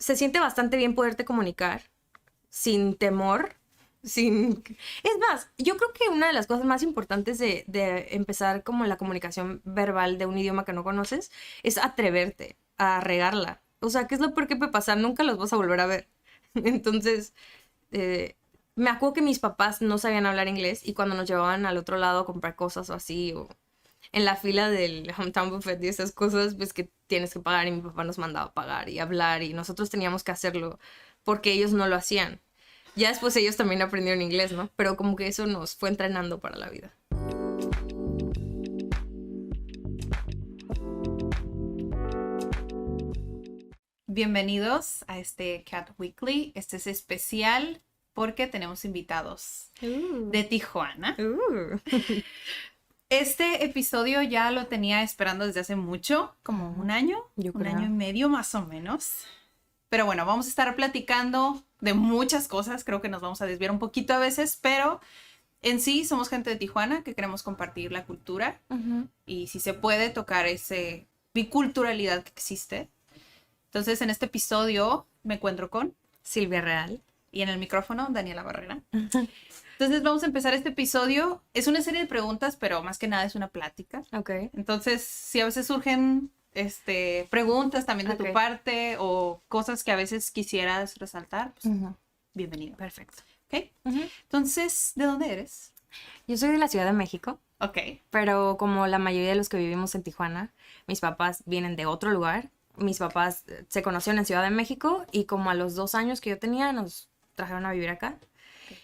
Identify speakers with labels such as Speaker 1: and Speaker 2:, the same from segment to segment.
Speaker 1: se siente bastante bien poderte comunicar sin temor, sin... Es más, yo creo que una de las cosas más importantes de empezar como la comunicación verbal de un idioma que no conoces es atreverte a regarla. O sea, ¿qué es lo peor que puede pasar? Nunca los vas a volver a ver. Entonces, me acuerdo que mis papás no sabían hablar inglés y cuando nos llevaban al otro lado a comprar cosas o así, o en la fila del Hometown Buffet y esas cosas, pues que tienes que pagar y mi papá nos mandaba a pagar y hablar y nosotros teníamos que hacerlo porque ellos no lo hacían. Ya después ellos también aprendieron inglés, ¿no? Pero como que eso nos fue entrenando para la vida.
Speaker 2: Bienvenidos a este Cat Weekly. Este es especial porque tenemos invitados de Tijuana. Este episodio ya lo tenía esperando desde hace mucho, como un año, un año y medio más o menos. Pero bueno, vamos a estar platicando de muchas cosas. Creo que nos vamos a desviar un poquito a veces, pero en sí somos gente de Tijuana que queremos compartir la cultura y si se puede tocar esa biculturalidad que existe. Entonces, en este episodio me encuentro con
Speaker 1: Silvia Real
Speaker 2: y en el micrófono Daniela Barrera. Entonces, vamos a empezar este episodio. Es una serie de preguntas, pero más que nada es una plática.
Speaker 1: Ok.
Speaker 2: Entonces, si a veces surgen preguntas también de tu parte o cosas que a veces quisieras resaltar, pues, bienvenido.
Speaker 1: Perfecto.
Speaker 2: ¿Ok? Entonces, ¿de dónde eres?
Speaker 1: Yo soy de la Ciudad de México.
Speaker 2: Ok.
Speaker 1: Pero como la mayoría de los que vivimos en Tijuana, mis papás vienen de otro lugar. Mis papás se conocieron en Ciudad de México y como a los 2 años que yo tenía nos trajeron a vivir acá.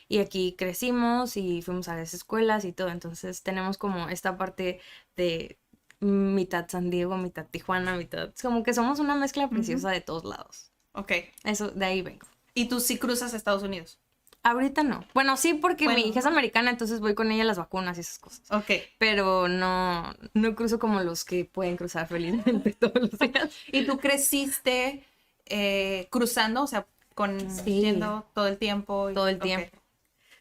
Speaker 1: Y aquí crecimos y fuimos a las escuelas y todo. Entonces tenemos como esta parte de mitad San Diego, mitad Tijuana, mitad... Es como que somos una mezcla preciosa de todos lados.
Speaker 2: Ok.
Speaker 1: Eso, de ahí vengo.
Speaker 2: ¿Y tú sí cruzas a Estados Unidos?
Speaker 1: Ahorita no. Bueno, sí, porque mi hija es americana, entonces voy con ella a las vacunas y esas cosas.
Speaker 2: Ok.
Speaker 1: Pero no cruzo como los que pueden cruzar felizmente todos los días.
Speaker 2: ¿Y tú creciste cruzando? O sea, yendo todo el tiempo.
Speaker 1: Todo el tiempo.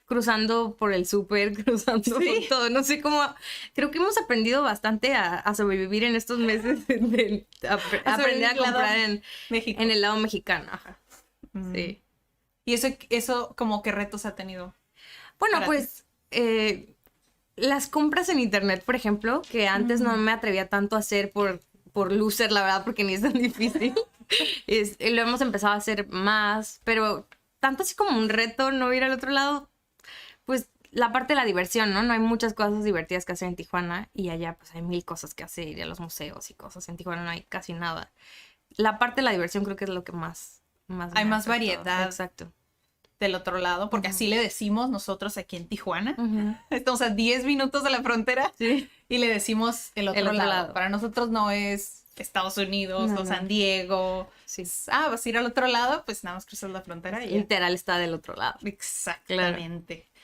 Speaker 1: Cruzando por el súper, cruzando por todo. No sé cómo... Creo que hemos aprendido bastante a sobrevivir en estos meses de aprender a comprar en el lado mexicano. Ajá. Sí.
Speaker 2: ¿Y eso como qué retos ha tenido?
Speaker 1: Bueno, pues las compras en internet, por ejemplo, que antes no me atrevía tanto a hacer por loser, la verdad, porque ni es tan difícil. Lo hemos empezado a hacer más, pero tanto así como un reto no ir al otro lado, pues la parte de la diversión, ¿no? No hay muchas cosas divertidas que hacer en Tijuana y allá pues hay 1000 cosas que hacer, ir a los museos y cosas. En Tijuana no hay casi nada. La parte de la diversión creo que es lo que más
Speaker 2: hay más variedad.
Speaker 1: Exacto.
Speaker 2: Del otro lado, porque así le decimos nosotros aquí en Tijuana. Estamos a 10 minutos de la frontera y le decimos el otro lado. Para nosotros no es Estados Unidos o San Diego.
Speaker 1: Sí.
Speaker 2: Vas a ir al otro lado, pues nada más cruzas la frontera y
Speaker 1: literal está del otro lado.
Speaker 2: Exactamente. Claro.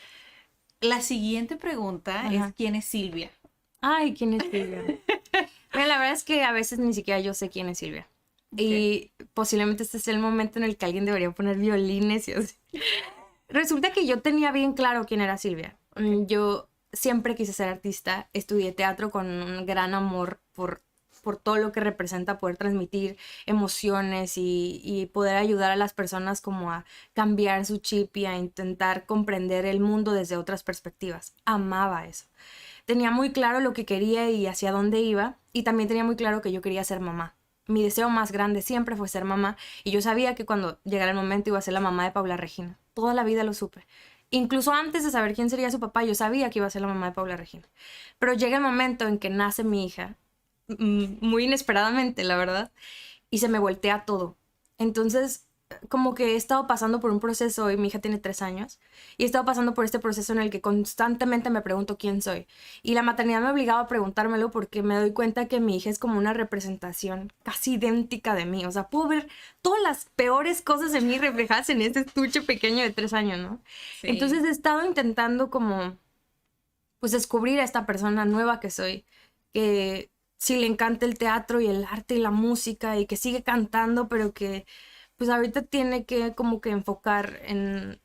Speaker 2: La siguiente pregunta es ¿quién es Silvia?
Speaker 1: Ay, ¿quién es Silvia? Mira, la verdad es que a veces ni siquiera yo sé quién es Silvia. Y posiblemente este sea el momento en el que alguien debería poner violines y así. Resulta que yo tenía bien claro quién era Silvia. Yo siempre quise ser artista. Estudié teatro con un gran amor por todo lo que representa poder transmitir emociones y poder ayudar a las personas como a cambiar su chip y a intentar comprender el mundo desde otras perspectivas. Amaba eso. Tenía muy claro lo que quería y hacia dónde iba. Y también tenía muy claro que yo quería ser mamá. Mi deseo más grande siempre fue ser mamá y yo sabía que cuando llegara el momento iba a ser la mamá de Paula Regina. Toda la vida lo supe. Incluso antes de saber quién sería su papá, yo sabía que iba a ser la mamá de Paula Regina. Pero llega el momento en que nace mi hija, muy inesperadamente, la verdad, y se me voltea todo. Entonces, como que he estado pasando por un proceso, y mi hija tiene 3 años, y he estado pasando por este proceso en el que constantemente me pregunto quién soy. Y la maternidad me obligaba a preguntármelo porque me doy cuenta que mi hija es como una representación casi idéntica de mí. O sea, puedo ver todas las peores cosas de mí reflejadas en este estuche pequeño de 3 años, ¿no? Sí. Entonces he estado intentando como, pues, descubrir a esta persona nueva que soy, que sí le encanta el teatro y el arte y la música y que sigue cantando, pero que pues ahorita tiene que como que enfocar en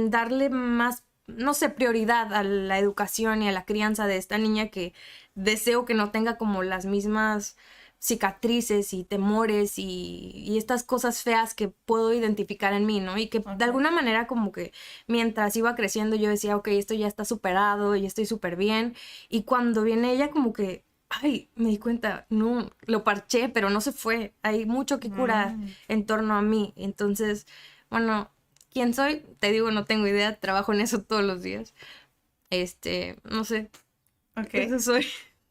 Speaker 1: darle más, no sé, prioridad a la educación y a la crianza de esta niña que deseo que no tenga como las mismas cicatrices y temores y estas cosas feas que puedo identificar en mí, ¿no? Y que de alguna manera como que mientras iba creciendo yo decía, ok, esto ya está superado, ya estoy súper bien. Y cuando viene ella como que, ay, me di cuenta, no, lo parché, pero no se fue. Hay mucho que curar en torno a mí. Entonces, bueno, ¿quién soy? Te digo, no tengo idea, trabajo en eso todos los días. No sé. Eso soy.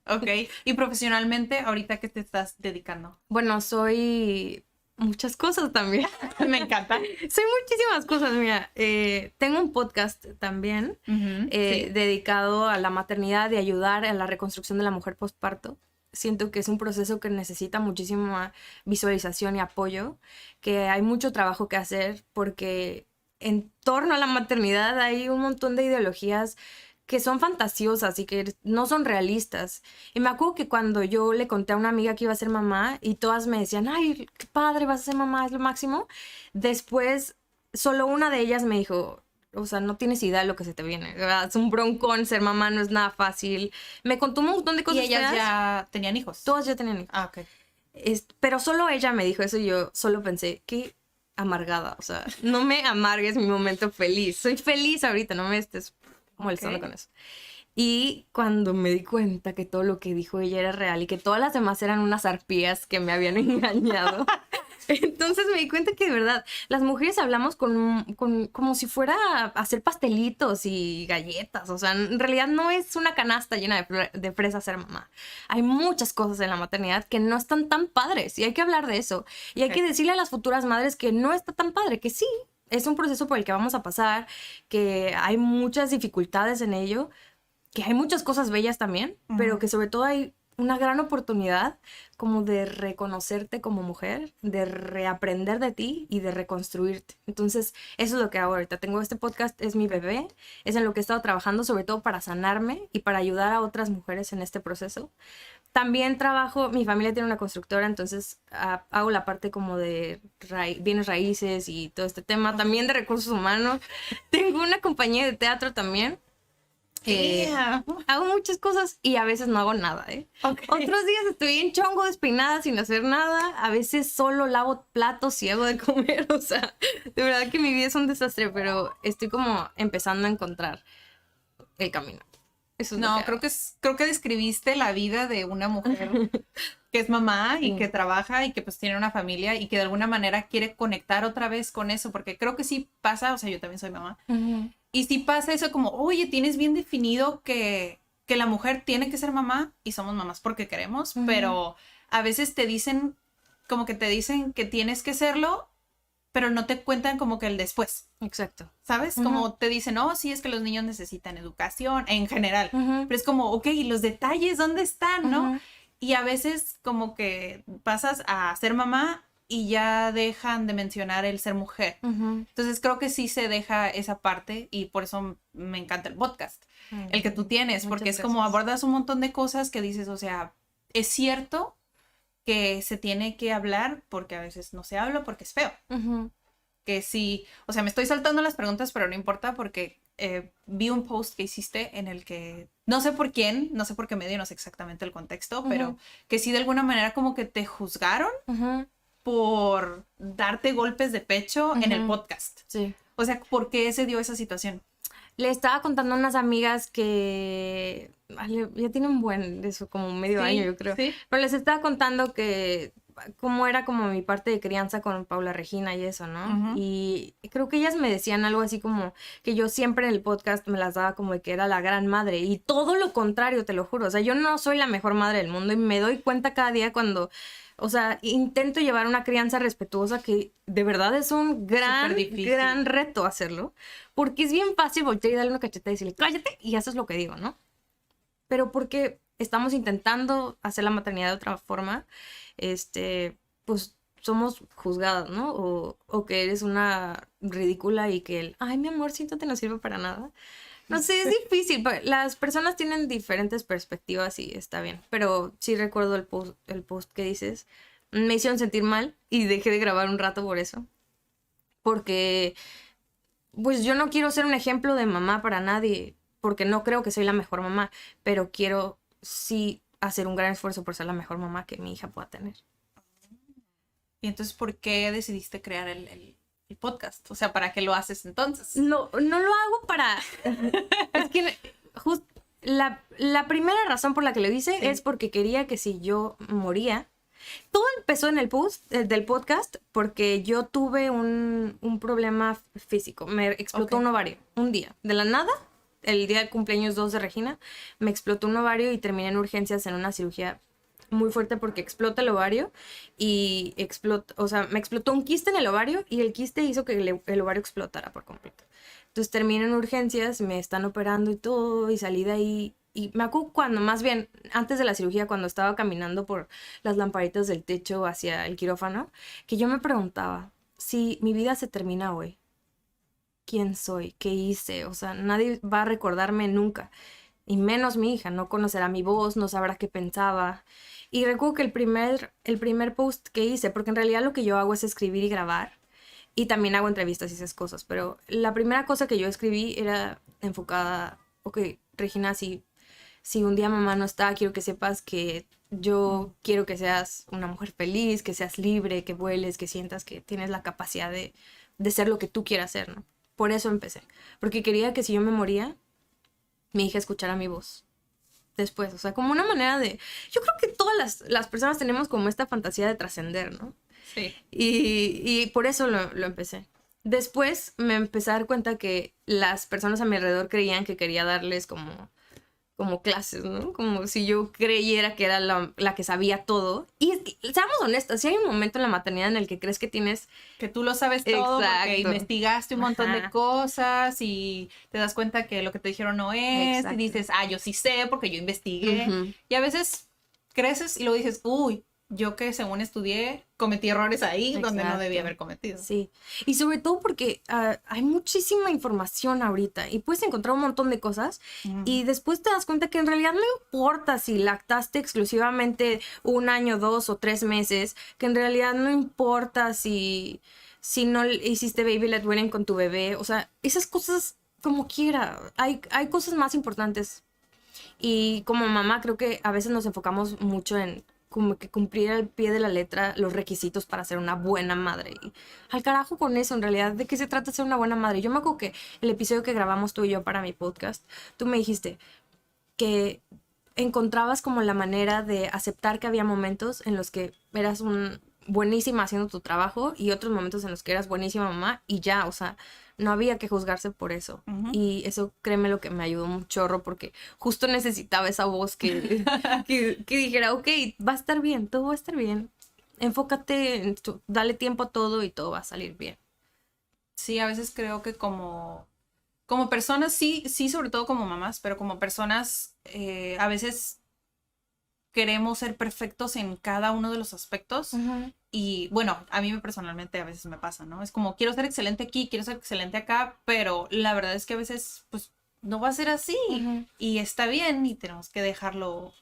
Speaker 2: Ok. ¿Y profesionalmente, ahorita qué te estás dedicando?
Speaker 1: Bueno, soy muchas cosas también.
Speaker 2: Me encanta.
Speaker 1: Soy muchísimas cosas, mira. Tengo un podcast también dedicado a la maternidad y ayudar a la reconstrucción de la mujer postparto. Siento que es un proceso que necesita muchísima visualización y apoyo, que hay mucho trabajo que hacer porque en torno a la maternidad hay un montón de ideologías que son fantasiosas y que no son realistas. Y me acuerdo que cuando yo le conté a una amiga que iba a ser mamá y todas me decían, ay, qué padre, vas a ser mamá, es lo máximo. Después, solo una de ellas me dijo, o sea, no tienes idea de lo que se te viene, ¿verdad? Es un broncón, ser mamá no es nada fácil. Me contó un montón de cosas.
Speaker 2: ¿Y ellas ya tenían hijos?
Speaker 1: Todas ya tenían hijos.
Speaker 2: Ah, ok.
Speaker 1: Pero solo ella me dijo eso y yo solo pensé, qué amargada, o sea, no me amargues mi momento feliz. Soy feliz ahorita, no me estés molestando con eso. Y cuando me di cuenta que todo lo que dijo ella era real y que todas las demás eran unas arpías que me habían engañado, entonces me di cuenta que de verdad las mujeres hablamos como si fuera a hacer pastelitos y galletas. O sea, en realidad no es una canasta llena de fresas ser mamá. Hay muchas cosas en la maternidad que no están tan padres y hay que hablar de eso. Y hay que decirle a las futuras madres que no está tan padre, que sí. Es un proceso por el que vamos a pasar, que hay muchas dificultades en ello, que hay muchas cosas bellas también, pero que sobre todo hay una gran oportunidad como de reconocerte como mujer, de reaprender de ti y de reconstruirte. Entonces, eso es lo que hago ahorita. Tengo este podcast, es mi bebé, es en lo que he estado trabajando, sobre todo para sanarme y para ayudar a otras mujeres en este proceso. También trabajo, mi familia tiene una constructora, entonces hago la parte como de bienes raíces y todo este tema, también de recursos humanos. Tengo una compañía de teatro también. Hago muchas cosas y a veces no hago nada, Otros días estoy en chongo, despeinada, sin hacer nada. A veces solo lavo platos y hago de comer. O sea, de verdad que mi vida es un desastre, pero estoy como empezando a encontrar el camino. Eso es
Speaker 2: creo que describiste la vida de una mujer que es mamá y que trabaja y que pues tiene una familia y que de alguna manera quiere conectar otra vez con eso, porque creo que sí pasa, o sea, yo también soy mamá. Y sí pasa eso como, oye, tienes bien definido que la mujer tiene que ser mamá y somos mamás porque queremos, pero a veces te dicen que tienes que serlo, pero no te cuentan como que el después.
Speaker 1: Exacto.
Speaker 2: ¿Sabes? Como te dicen, oh, sí, es que los niños necesitan educación en general, pero es como, ok, ¿y los detalles dónde están, no? Y a veces como que pasas a ser mamá y ya dejan de mencionar el ser mujer. Entonces creo que sí se deja esa parte y por eso me encanta el podcast, el que tú tienes, porque es como abordas un montón de cosas que dices, o sea, es cierto que se tiene que hablar porque a veces no se habla porque es feo. Que sí, o sea, me estoy saltando las preguntas, pero no importa porque vi un post que hiciste en el que, no sé por quién, no sé por qué medio, no sé exactamente el contexto, pero que sí de alguna manera como que te juzgaron por darte golpes de pecho en el podcast.
Speaker 1: Sí.
Speaker 2: O sea, ¿por qué se dio esa situación?
Speaker 1: Le estaba contando a unas amigas que ya tienen de eso, como medio año, yo creo. Sí. Pero les estaba contando que cómo era como mi parte de crianza con Paula Regina y eso, ¿no? Y creo que ellas me decían algo así como que yo siempre en el podcast me las daba como de que era la gran madre. Y todo lo contrario, te lo juro. O sea, yo no soy la mejor madre del mundo y me doy cuenta cada día cuando... O sea, intento llevar una crianza respetuosa que de verdad es un gran reto hacerlo. Porque es bien fácil voltear y darle una cachetada y decirle, cállate, y eso es lo que digo, ¿no? Pero porque estamos intentando hacer la maternidad de otra forma, pues somos juzgadas, ¿no? O que eres una ridícula y que ay, mi amor, siéntate, no sirve para nada. No sé, es difícil. Las personas tienen diferentes perspectivas y está bien. Pero sí recuerdo el post que dices. Me hicieron sentir mal y dejé de grabar un rato por eso. Porque, pues yo no quiero ser un ejemplo de mamá para nadie. Porque no creo que soy la mejor mamá. Pero quiero sí hacer un gran esfuerzo por ser la mejor mamá que mi hija pueda tener.
Speaker 2: Y entonces, ¿por qué decidiste crear el podcast? O sea, ¿para qué lo haces entonces?
Speaker 1: No lo hago para... Es que la primera razón por la que lo hice es porque quería que si yo moría... Todo empezó en el post del podcast porque yo tuve un problema físico. Me explotó un ovario un día. De la nada, el día del cumpleaños 2 de Regina, me explotó un ovario y terminé en urgencias en una cirugía muy fuerte porque explota el ovario y me explotó un quiste en el ovario y el quiste hizo que el ovario explotara por completo. Entonces terminé en urgencias, me están operando y todo y salí de ahí. Y me acuerdo cuando, más bien, antes de la cirugía, cuando estaba caminando por las lamparitas del techo hacia el quirófano, que yo me preguntaba, si mi vida se termina hoy, ¿quién soy? ¿Qué hice? O sea, nadie va a recordarme nunca. Y menos mi hija, no conocerá mi voz, no sabrá qué pensaba. Y recuerdo que el primer post que hice, porque en realidad lo que yo hago es escribir y grabar, y también hago entrevistas y esas cosas, pero la primera cosa que yo escribí era enfocada, ok, Regina, si un día mamá no está, quiero que sepas que yo quiero que seas una mujer feliz, que seas libre, que vueles, que sientas que tienes la capacidad de ser lo que tú quieras ser, ¿no? Por eso empecé. Porque quería que si yo me moría, mi hija escuchara mi voz. Después, o sea, como una manera de... Yo creo que todas las personas tenemos como esta fantasía de trascender, ¿no?
Speaker 2: Sí.
Speaker 1: Y por eso lo empecé. Después me empecé a dar cuenta que las personas a mi alrededor creían que quería darles como clases, ¿no? Como si yo creyera que era la que sabía todo. Y seamos honestas, si hay un momento en la maternidad en el que crees que tienes...
Speaker 2: Que tú lo sabes todo. Exacto. Porque investigaste un montón de cosas y te das cuenta que lo que te dijeron no es. Exacto. Y dices, yo sí sé porque yo investigué. Y a veces creces y luego dices, uy, yo que según estudié, cometí errores ahí. Exacto. Donde no debía haber cometido.
Speaker 1: Sí, y sobre todo porque hay muchísima información ahorita y puedes encontrar un montón de cosas y después te das cuenta que en realidad no importa si lactaste exclusivamente 1 año, 2 o 3 meses, que en realidad no importa si no hiciste baby led weaning con tu bebé, o sea, esas cosas como quiera, hay cosas más importantes y como mamá creo que a veces nos enfocamos mucho en como que cumplir al pie de la letra los requisitos para ser una buena madre. Y al carajo con eso, en realidad, ¿de qué se trata ser una buena madre? Yo me acuerdo que el episodio que grabamos tú y yo para mi podcast, tú me dijiste que encontrabas como la manera de aceptar que había momentos en los que eras buenísima haciendo tu trabajo y otros momentos en los que eras buenísima mamá y ya, o sea, no había que juzgarse por eso. Y eso, créeme, lo que me ayudó un chorro porque justo necesitaba esa voz que dijera, ok, va a estar bien, todo va a estar bien. Enfócate, dale tiempo a todo y todo va a salir bien.
Speaker 2: Sí, a veces creo que como personas, sí, sobre todo como mamás, pero como personas, a veces queremos ser perfectos en cada uno de los aspectos. Y bueno, a mí personalmente a veces me pasa, ¿no? Es como, quiero ser excelente aquí, quiero ser excelente acá, pero la verdad es que a veces, pues, no va a ser así. Y está bien y tenemos que dejarlo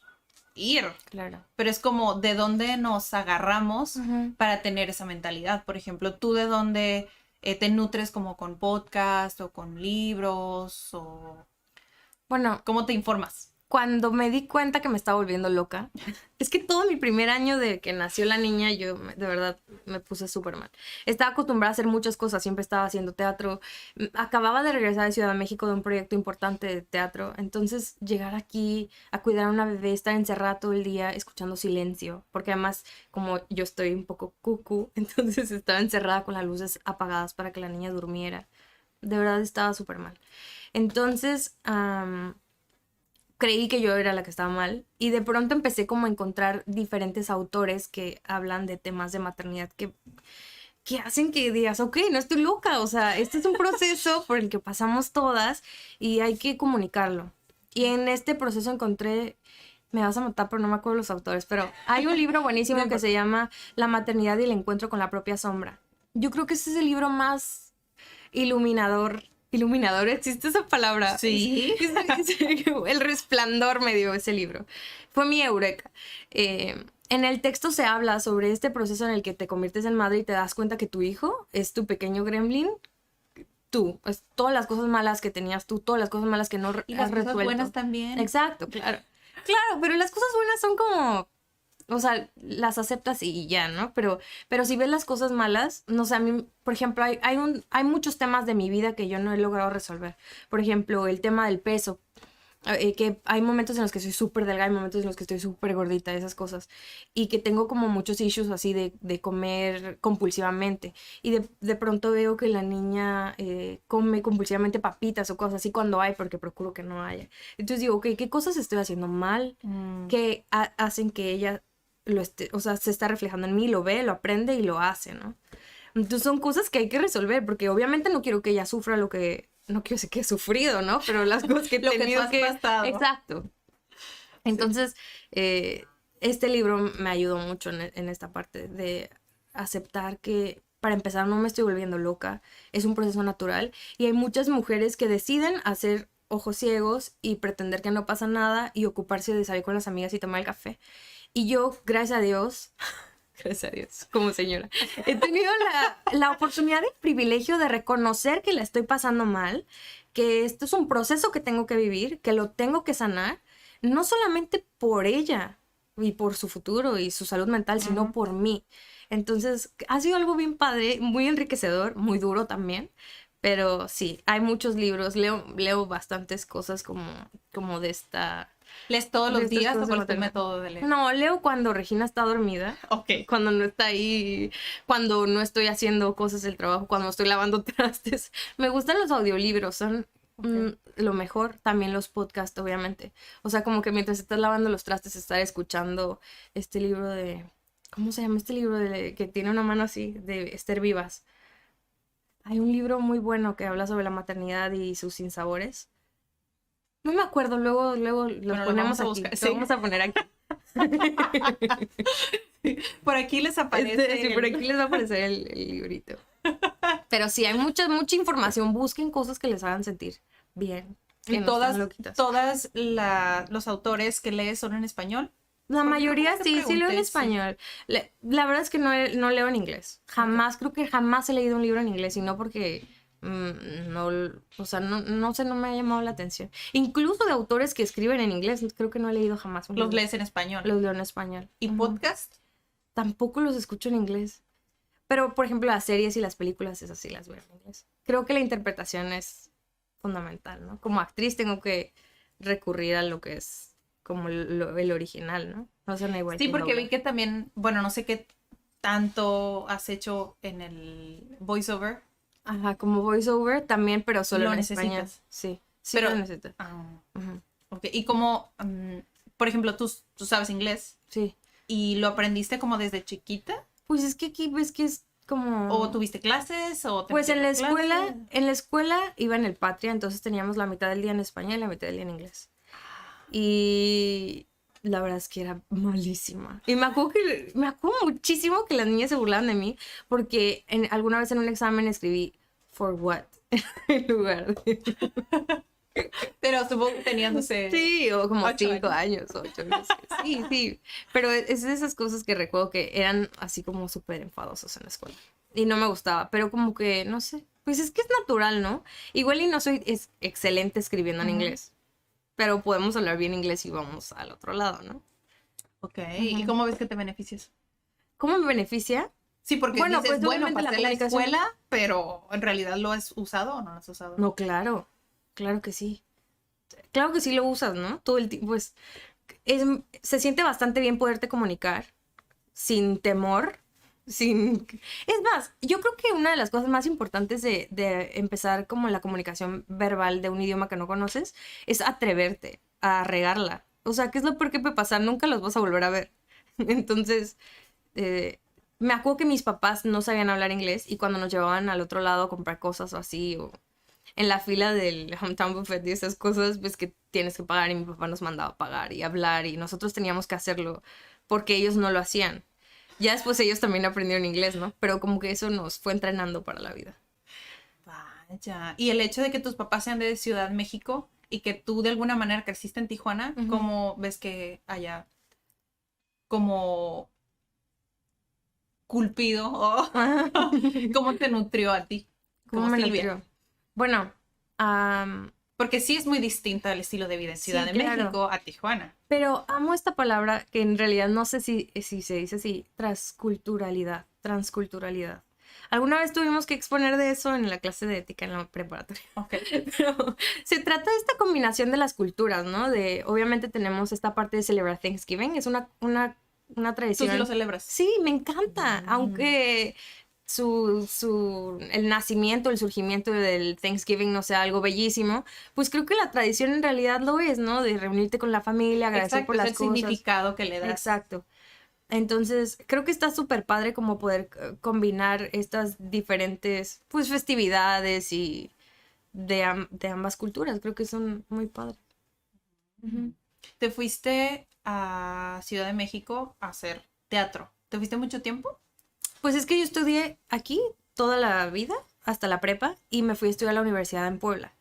Speaker 2: ir.
Speaker 1: Claro.
Speaker 2: Pero es como, ¿de dónde nos agarramos para tener esa mentalidad? Por ejemplo, ¿tú de dónde te nutres como con podcast o con libros o...
Speaker 1: Bueno,
Speaker 2: ¿cómo te informas?
Speaker 1: Cuando me di cuenta que me estaba volviendo loca, es que todo mi primer año de que nació la niña, yo de verdad me puse súper mal. Estaba acostumbrada a hacer muchas cosas, siempre estaba haciendo teatro. Acababa de regresar de Ciudad de México de un proyecto importante de teatro. Entonces, llegar aquí a cuidar a una bebé, estar encerrada todo el día escuchando silencio, porque además, como yo estoy un poco cucú, entonces estaba encerrada con las luces apagadas para que la niña durmiera. De verdad estaba súper mal. Entonces, creí que yo era la que estaba mal y de pronto empecé como a encontrar diferentes autores que hablan de temas de maternidad que hacen que digas, ok, no estoy loca, o sea, este es un proceso por el que pasamos todas y hay que comunicarlo. Y en este proceso encontré, me vas a matar, pero no me acuerdo los autores, pero hay un libro buenísimo que se llama La maternidad y el encuentro con la propia sombra. Yo creo que ese es el libro más iluminador, ¿existe esa palabra?
Speaker 2: Sí.
Speaker 1: El resplandor me dio ese libro. Fue mi eureka. En el texto se habla sobre este proceso en el que te conviertes en madre y te das cuenta que tu hijo es tu pequeño gremlin. Tú, es todas las cosas malas que tenías tú, todas las cosas malas que no has resuelto.
Speaker 2: Y las cosas buenas también.
Speaker 1: Exacto, claro. claro, pero las cosas buenas son como, o sea, las aceptas y ya, ¿no? Pero si ves las cosas malas, no sé, a mí, por ejemplo, hay muchos temas de mi vida que yo no he logrado resolver. Por ejemplo, el tema del peso. Que hay momentos en los que soy súper delgada, hay momentos en los que estoy súper gordita, esas cosas. Y que tengo como muchos issues así de comer compulsivamente. Y de pronto veo que la niña come compulsivamente papitas o cosas así cuando hay, porque procuro que no haya. Entonces digo, ok, ¿qué cosas estoy haciendo mal? Que hacen que ella lo esté, o sea, se está reflejando en mí, lo ve, lo aprende y lo hace, ¿no? Entonces son cosas que hay que resolver, porque obviamente no quiero que ella sufra lo que, no quiero decir que he sufrido, ¿no? Pero las cosas que he
Speaker 2: lo
Speaker 1: tenido
Speaker 2: que tú has pasado.
Speaker 1: Exacto. Entonces, este libro me ayudó mucho en esta parte de aceptar que, para empezar, no me estoy volviendo loca, es un proceso natural, y hay muchas mujeres que deciden hacer ojos ciegos y pretender que no pasa nada y ocuparse de salir con las amigas y tomar el café. Y yo, gracias a Dios, como señora, he tenido la oportunidad y el privilegio de reconocer que la estoy pasando mal, que esto es un proceso que tengo que vivir, que lo tengo que sanar, no solamente por ella y por su futuro y su salud mental, sino por mí. Entonces, ha sido algo bien padre, muy enriquecedor, muy duro también. Pero sí, hay muchos libros, leo bastantes cosas como de esta...
Speaker 2: ¿Lees todos los días o cuál es tu método de leer?
Speaker 1: No, leo cuando Regina está dormida.
Speaker 2: Ok.
Speaker 1: Cuando no está ahí, cuando no estoy haciendo cosas del trabajo, cuando estoy lavando trastes. Me gustan los audiolibros, son lo mejor. También los podcasts, obviamente. O sea, como que mientras estás lavando los trastes, estar escuchando este libro de... ¿Cómo se llama este libro que tiene una mano así? De Esther Vivas. Hay un libro muy bueno que habla sobre la maternidad y sus sinsabores. No me acuerdo, luego lo ponemos aquí.
Speaker 2: Buscar,
Speaker 1: lo
Speaker 2: ¿sí?
Speaker 1: vamos a poner aquí.
Speaker 2: Por aquí les aparece.
Speaker 1: Sí, por aquí les va a aparecer el librito. Pero sí, hay mucha información. Busquen cosas que les hagan sentir bien.
Speaker 2: ¿Y todos los autores que lees son en español?
Speaker 1: La mayoría sí leo en español. La verdad es que no leo en inglés. Creo que jamás he leído un libro en inglés, y no porque no, o sea, no sé, no me ha llamado la atención. Incluso de autores que escriben en inglés, creo que no he leído jamás un libro.
Speaker 2: ¿Los lees en español?
Speaker 1: Los leo en español.
Speaker 2: ¿Y podcast?
Speaker 1: Tampoco los escucho en inglés. Pero, por ejemplo, las series y las películas, esas sí las veo en inglés. Creo que la interpretación es fundamental, ¿no? Como actriz tengo que recurrir a lo que es como el original, ¿no? No suena igual.
Speaker 2: Sí, porque vi que también, bueno, no sé qué tanto has hecho en el voiceover.
Speaker 1: Ajá, como voiceover también, pero solo
Speaker 2: ¿Lo
Speaker 1: en
Speaker 2: necesitas?
Speaker 1: español. Sí,
Speaker 2: Pero,
Speaker 1: lo necesito.
Speaker 2: Okay. Y como, por ejemplo, tú sabes inglés.
Speaker 1: Sí.
Speaker 2: ¿Y lo aprendiste como desde chiquita?
Speaker 1: Pues es que aquí ves que es como...
Speaker 2: ¿O tuviste clases?
Speaker 1: Pues en la escuela iba en el Patria, entonces teníamos la mitad del día en español y la mitad del día en inglés. Y la verdad es que era malísima. Y me acuerdo muchísimo que las niñas se burlaban de mí porque alguna vez en un examen escribí for what en lugar de...
Speaker 2: Pero supongo que tenías, no sé...
Speaker 1: Sí, o como 5 años, 8 meses. Sí. Pero es de esas cosas que recuerdo que eran así como súper enfadosos en la escuela. Y no me gustaba, pero como que, no sé. Pues es que es natural, ¿no? Igual y no soy excelente escribiendo en inglés. Pero podemos hablar bien inglés y vamos al otro lado, ¿no?
Speaker 2: Ok. ¿Y cómo ves que te beneficias?
Speaker 1: ¿Cómo me beneficia?
Speaker 2: Sí, porque
Speaker 1: bueno,
Speaker 2: dices,
Speaker 1: pues
Speaker 2: pasé la escuela, pero ¿en realidad lo has usado o no lo has usado?
Speaker 1: No, claro. Claro que sí. Claro que sí lo usas, ¿no? Todo el tiempo, pues, se siente bastante bien poderte comunicar sin temor, Es más, yo creo que una de las cosas más importantes de empezar como la comunicación verbal de un idioma que no conoces es atreverte a regarla. O sea, ¿qué es lo peor que puede pasar? Nunca los vas a volver a ver. Entonces, me acuerdo que mis papás no sabían hablar inglés y cuando nos llevaban al otro lado a comprar cosas o así, o en la fila del Hometown Buffet y esas cosas, pues que tienes que pagar, y mi papá nos mandaba a pagar y hablar y nosotros teníamos que hacerlo porque ellos no lo hacían. Ya después ellos también aprendieron inglés, ¿no? Pero como que eso nos fue entrenando para la vida.
Speaker 2: Vaya. Y el hecho de que tus papás sean de Ciudad México y que tú de alguna manera creciste en Tijuana, ¿cómo ves que haya como culpido o cómo te nutrió a ti?
Speaker 1: ¿Cómo me nutrió? Bueno,
Speaker 2: Porque sí es muy distinto el estilo de vida en Ciudad de México a Tijuana.
Speaker 1: Pero amo esta palabra que en realidad no sé si se dice así, transculturalidad. Alguna vez tuvimos que exponer de eso en la clase de ética en la preparatoria.
Speaker 2: Okay.
Speaker 1: Pero se trata de esta combinación de las culturas, ¿no? Obviamente tenemos esta parte de celebrar Thanksgiving, es una tradición.
Speaker 2: ¿Tú sí lo celebras?
Speaker 1: Sí, me encanta, aunque el nacimiento, el surgimiento del Thanksgiving no sea algo bellísimo, pues creo que la tradición en realidad lo es, ¿no? De reunirte con la familia, agradecer por las cosas.
Speaker 2: El significado que le das.
Speaker 1: Exacto. Entonces, creo que está súper padre como poder combinar estas diferentes, pues, festividades y de ambas culturas. Creo que son muy padres.
Speaker 2: Te fuiste a Ciudad de México a hacer teatro. ¿Te fuiste mucho tiempo?
Speaker 1: Pues es que yo estudié aquí toda la vida, hasta la prepa, y me fui a estudiar a la universidad en Puebla.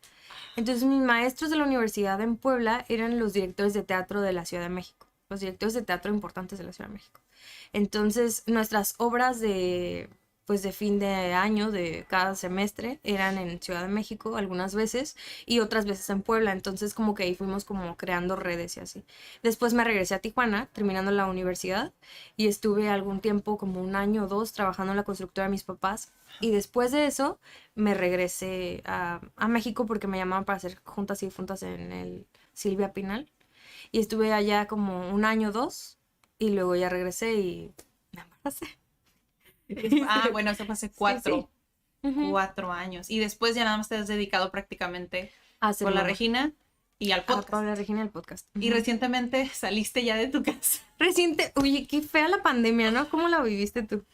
Speaker 1: Entonces, mis maestros de la universidad en Puebla eran los directores de teatro de la Ciudad de México. Los directores de teatro importantes de la Ciudad de México. Entonces, nuestras obras de fin de año, de cada semestre, eran en Ciudad de México algunas veces y otras veces en Puebla. Entonces, como que ahí fuimos como creando redes y así. Después me regresé a Tijuana, terminando la universidad, y estuve algún tiempo, como 1 año o 2, trabajando en la constructora de mis papás. Y después de eso, me regresé a México porque me llamaban para hacer juntas y difuntas en el Silvia Pinal. Y estuve allá como 1 año o 2 y luego ya regresé y me embaracé.
Speaker 2: Bueno, eso fue hace 4 años. Y después ya nada más te has dedicado prácticamente a la Regina y al podcast.
Speaker 1: A la Regina y al podcast.
Speaker 2: Y recientemente saliste ya de tu casa.
Speaker 1: Oye, qué fea la pandemia, ¿no? ¿Cómo la viviste tú?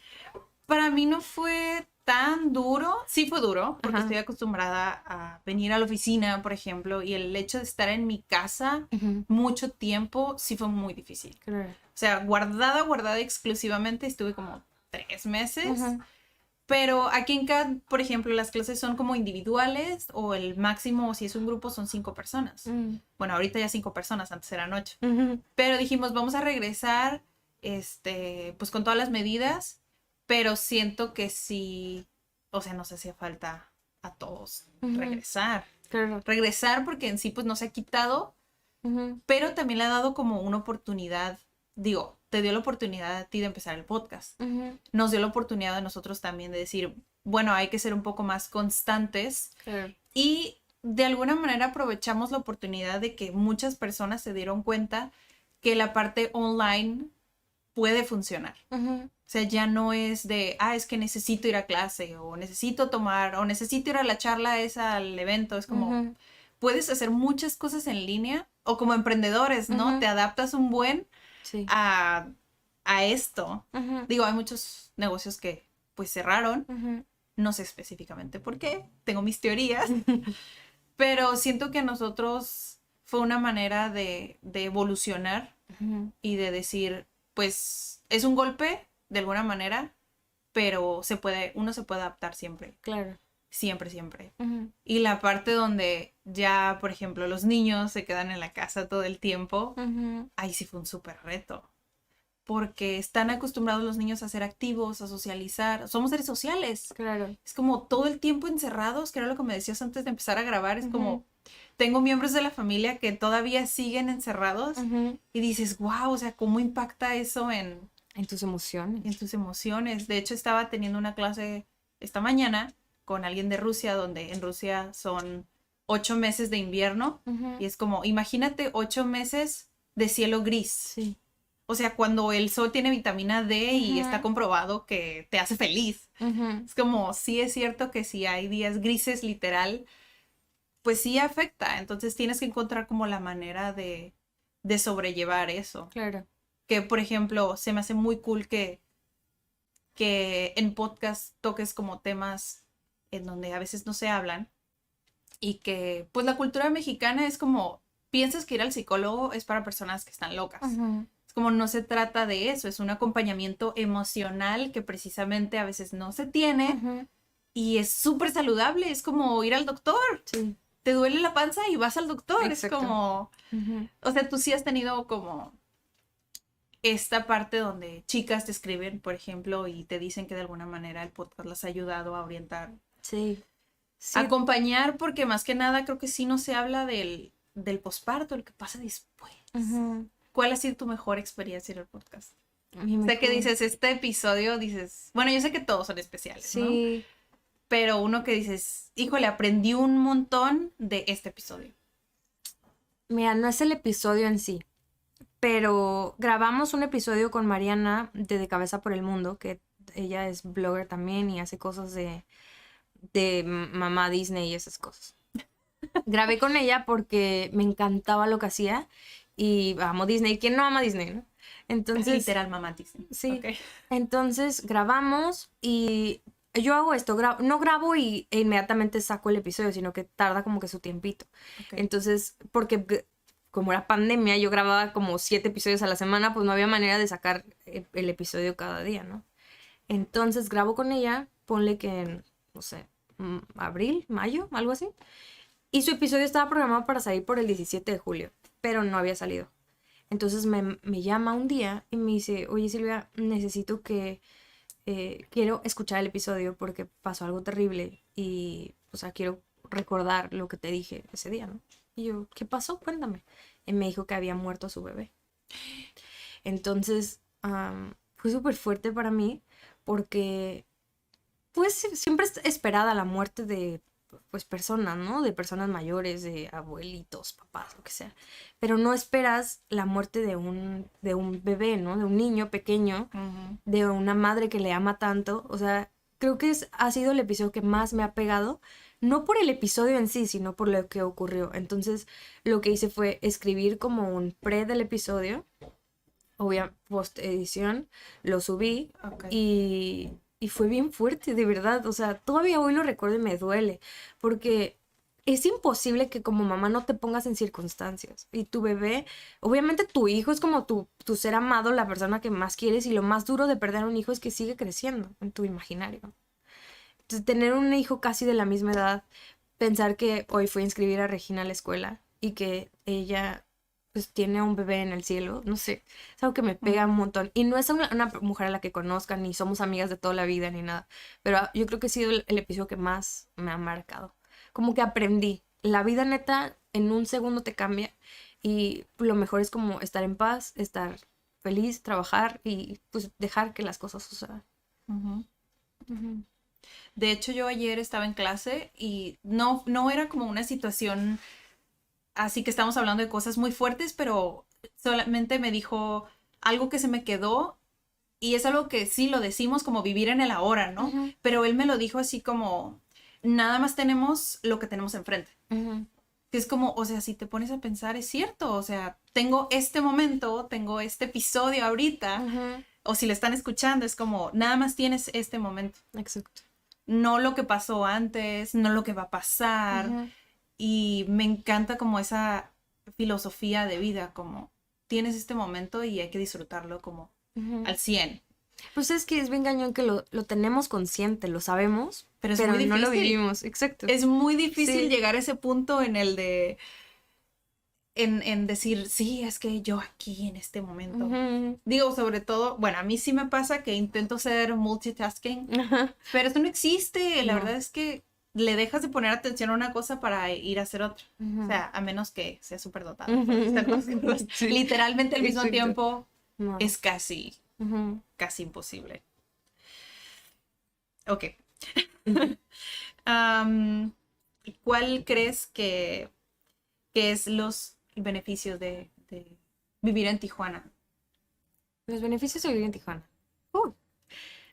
Speaker 2: Para mí no fue tan duro. Sí fue duro, porque estoy acostumbrada a venir a la oficina, por ejemplo, y el hecho de estar en mi casa mucho tiempo sí fue muy difícil.
Speaker 1: Claro.
Speaker 2: O sea, guardada exclusivamente, estuve como 3 meses. Pero aquí en CAD, por ejemplo, las clases son como individuales o el máximo, si es un grupo, son 5 personas. Bueno, ahorita ya 5 personas, antes eran 8. Pero dijimos, vamos a regresar pues con todas las medidas, pero siento que sí, o sea, nos hacía falta a todos regresar.
Speaker 1: Claro.
Speaker 2: Regresar porque en sí pues no se ha quitado, pero también le ha dado como una oportunidad, digo, te dio la oportunidad a ti de empezar el podcast. Nos dio la oportunidad a nosotros también de decir, bueno, hay que ser un poco más constantes.
Speaker 1: Claro.
Speaker 2: Y de alguna manera aprovechamos la oportunidad de que muchas personas se dieron cuenta que la parte online puede funcionar. O sea, ya no es de, es que necesito ir a clase o necesito tomar o necesito ir a la charla esa al evento. Es como, puedes hacer muchas cosas en línea o como emprendedores, ¿no? Te adaptas un buen a esto. Digo, hay muchos negocios que pues cerraron. No sé específicamente por qué. Tengo mis teorías. Pero siento que a nosotros fue una manera de evolucionar y de decir, pues es un golpe de alguna manera, pero uno se puede adaptar siempre.
Speaker 1: Claro.
Speaker 2: Siempre. Y la parte donde ya, por ejemplo, los niños se quedan en la casa todo el tiempo, ahí sí fue un súper reto. Porque están acostumbrados los niños a ser activos, a socializar. Somos seres sociales.
Speaker 1: Claro.
Speaker 2: Es como todo el tiempo encerrados, que era lo que me decías antes de empezar a grabar. Es como, tengo miembros de la familia que todavía siguen encerrados y dices, wow, o sea, ¿cómo impacta eso en
Speaker 1: tus emociones?
Speaker 2: En tus emociones. De hecho, estaba teniendo una clase esta mañana con alguien de Rusia, donde en Rusia son 8 meses de invierno y es como, imagínate 8 meses de cielo gris.
Speaker 1: Sí.
Speaker 2: O sea, cuando el sol tiene vitamina D y está comprobado que te hace feliz. Es como, sí es cierto que si hay días grises, literal, pues sí afecta. Entonces tienes que encontrar como la manera de sobrellevar eso.
Speaker 1: Claro.
Speaker 2: Que, por ejemplo, se me hace muy cool que en podcast toques como temas en donde a veces no se hablan y que, pues, la cultura mexicana es como, piensas que ir al psicólogo es para personas que están locas. Como no se trata de eso, es un acompañamiento emocional que precisamente a veces no se tiene y es súper saludable, es como ir al doctor.
Speaker 1: Sí.
Speaker 2: Te duele la panza y vas al doctor.
Speaker 1: Exacto.
Speaker 2: Es como, o sea, tú sí has tenido como esta parte donde chicas te escriben, por ejemplo, y te dicen que de alguna manera el podcast las ha ayudado a orientar.
Speaker 1: Sí. Sí.
Speaker 2: Acompañar, porque más que nada creo que sí no se habla del posparto, lo que pasa después. ¿Cuál ha sido tu mejor experiencia en el podcast? Sé que dices, este episodio, dices, bueno, yo sé que todos son especiales,
Speaker 1: sí,
Speaker 2: ¿no? Pero uno que dices, híjole, aprendí un montón de este episodio.
Speaker 1: Mira, no es el episodio en sí, pero grabamos un episodio con Mariana de Cabeza por el Mundo, que ella es blogger también y hace cosas de mamá Disney y esas cosas. Grabé con ella porque me encantaba lo que hacía y amo Disney. ¿Quién no ama Disney, no? Entonces,
Speaker 2: literal mamá Disney.
Speaker 1: Sí.
Speaker 2: Okay.
Speaker 1: Entonces grabamos y yo hago esto, no grabo e inmediatamente saco el episodio, sino que tarda como que su tiempito. Okay. Entonces, porque como era pandemia, yo grababa como 7 episodios a la semana, pues no había manera de sacar el episodio cada día, ¿no? Entonces grabo con ella, ponle que en, no sé, abril, mayo, algo así. Y su episodio estaba programado para salir por el 17 de julio, pero no había salido. Entonces me llama un día y me dice, oye Silvia, necesito que quiero escuchar el episodio porque pasó algo terrible y, o sea, quiero recordar lo que te dije ese día, ¿no? Y yo, ¿qué pasó? Cuéntame. Y me dijo que había muerto su bebé. Entonces, fue súper fuerte para mí porque, pues, siempre es esperada la muerte de pues personas, ¿no? De personas mayores, de abuelitos, papás, lo que sea. Pero no esperas la muerte de un bebé, ¿no? De un niño pequeño, de una madre que le ama tanto. O sea, creo que ha sido el episodio que más me ha pegado, no por el episodio en sí, sino por lo que ocurrió. Entonces, lo que hice fue escribir como un pre del episodio, obvia post edición, lo subí y fue bien fuerte, de verdad. O sea, todavía hoy lo recuerdo y me duele. Porque es imposible que como mamá no te pongas en circunstancias. Y tu bebé, obviamente tu hijo es como tu ser amado, la persona que más quieres. Y lo más duro de perder a un hijo es que sigue creciendo en tu imaginario. Entonces, tener un hijo casi de la misma edad, pensar que hoy fue a inscribir a Regina a la escuela y que ella pues tiene un bebé en el cielo, no sé, es algo que me pega un montón. Y no es una mujer a la que conozcan, ni somos amigas de toda la vida, ni nada, pero yo creo que ha sido el episodio que más me ha marcado. Como que aprendí, la vida neta en un segundo te cambia y lo mejor es como estar en paz, estar feliz, trabajar y pues dejar que las cosas sucedan.
Speaker 2: De hecho, yo ayer estaba en clase y no era como una situación así que estamos hablando de cosas muy fuertes, pero solamente me dijo algo que se me quedó y es algo que sí lo decimos como vivir en el ahora, ¿no? Pero él me lo dijo así como, nada más tenemos lo que tenemos enfrente. Que es como, o sea, si te pones a pensar, es cierto, o sea, tengo este momento, tengo este episodio ahorita, o si le están escuchando, es como, nada más tienes este momento.
Speaker 1: Exacto.
Speaker 2: No lo que pasó antes, no lo que va a pasar. Y me encanta como esa filosofía de vida, como tienes este momento y hay que disfrutarlo como al 100.
Speaker 1: Pues es que es bien cañón que lo tenemos consciente, lo sabemos, pero
Speaker 2: muy difícil.
Speaker 1: No lo vivimos. Exacto.
Speaker 2: Es muy difícil llegar a ese punto en el de en decir, sí, es que yo aquí en este momento. Digo, sobre todo, bueno, a mí sí me pasa que intento ser multitasking, pero eso no existe. La verdad es que le dejas de poner atención a una cosa para ir a hacer otra. O sea, a menos que sea súper dotada. Sí. Literalmente al mismo tiempo es casi imposible. Ok. ¿Cuál crees que es los beneficios de vivir en Tijuana?
Speaker 1: Los beneficios de vivir en Tijuana.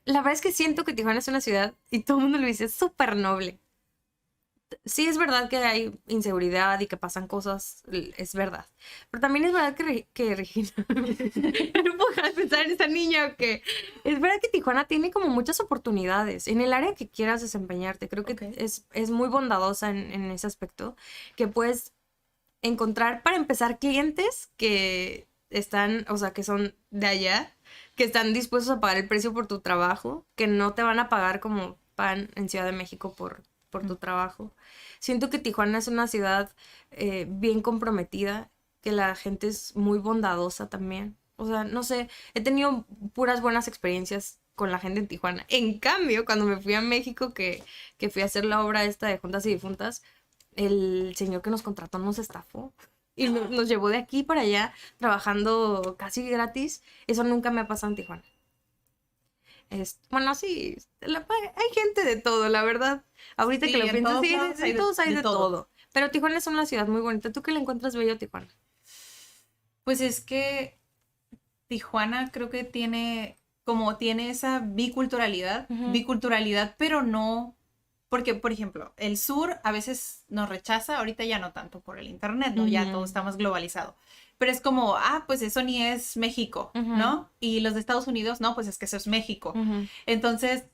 Speaker 1: La verdad es que siento que Tijuana es una ciudad, y todo el mundo lo dice, súper noble. Sí es verdad que hay inseguridad y que pasan cosas, es verdad. Pero también es verdad que Regina... no puedo dejar de pensar en esa niña, que es verdad que Tijuana tiene como muchas oportunidades en el área que quieras desempeñarte. Creo que es muy bondadosa en ese aspecto, que puedes encontrar, para empezar, clientes que están, o sea, que son de allá, que están dispuestos a pagar el precio por tu trabajo, que no te van a pagar como pan en Ciudad de México por tu trabajo. Siento que Tijuana es una ciudad bien comprometida, que la gente es muy bondadosa también. O sea, no sé, he tenido puras buenas experiencias con la gente en Tijuana. En cambio, cuando me fui a México, que fui a hacer la obra esta de Juntas y Difuntas, el señor que nos contrató nos estafó. Y nos llevó de aquí para allá trabajando casi gratis. Eso nunca me ha pasado en Tijuana. Bueno, sí, hay gente de todo, la verdad. Ahorita sí, que lo piensas, sí, en todos hay de todo. Pero Tijuana es una ciudad muy bonita. ¿Tú qué le encuentras bello a Tijuana?
Speaker 2: Pues es que Tijuana creo que tiene esa biculturalidad, pero no... Porque, por ejemplo, el sur a veces nos rechaza, ahorita ya no tanto por el internet, ¿no? Ya todo está más globalizado. Pero es como, pues eso ni es México, ¿no? Y los de Estados Unidos, no, pues es que eso es México. Entonces,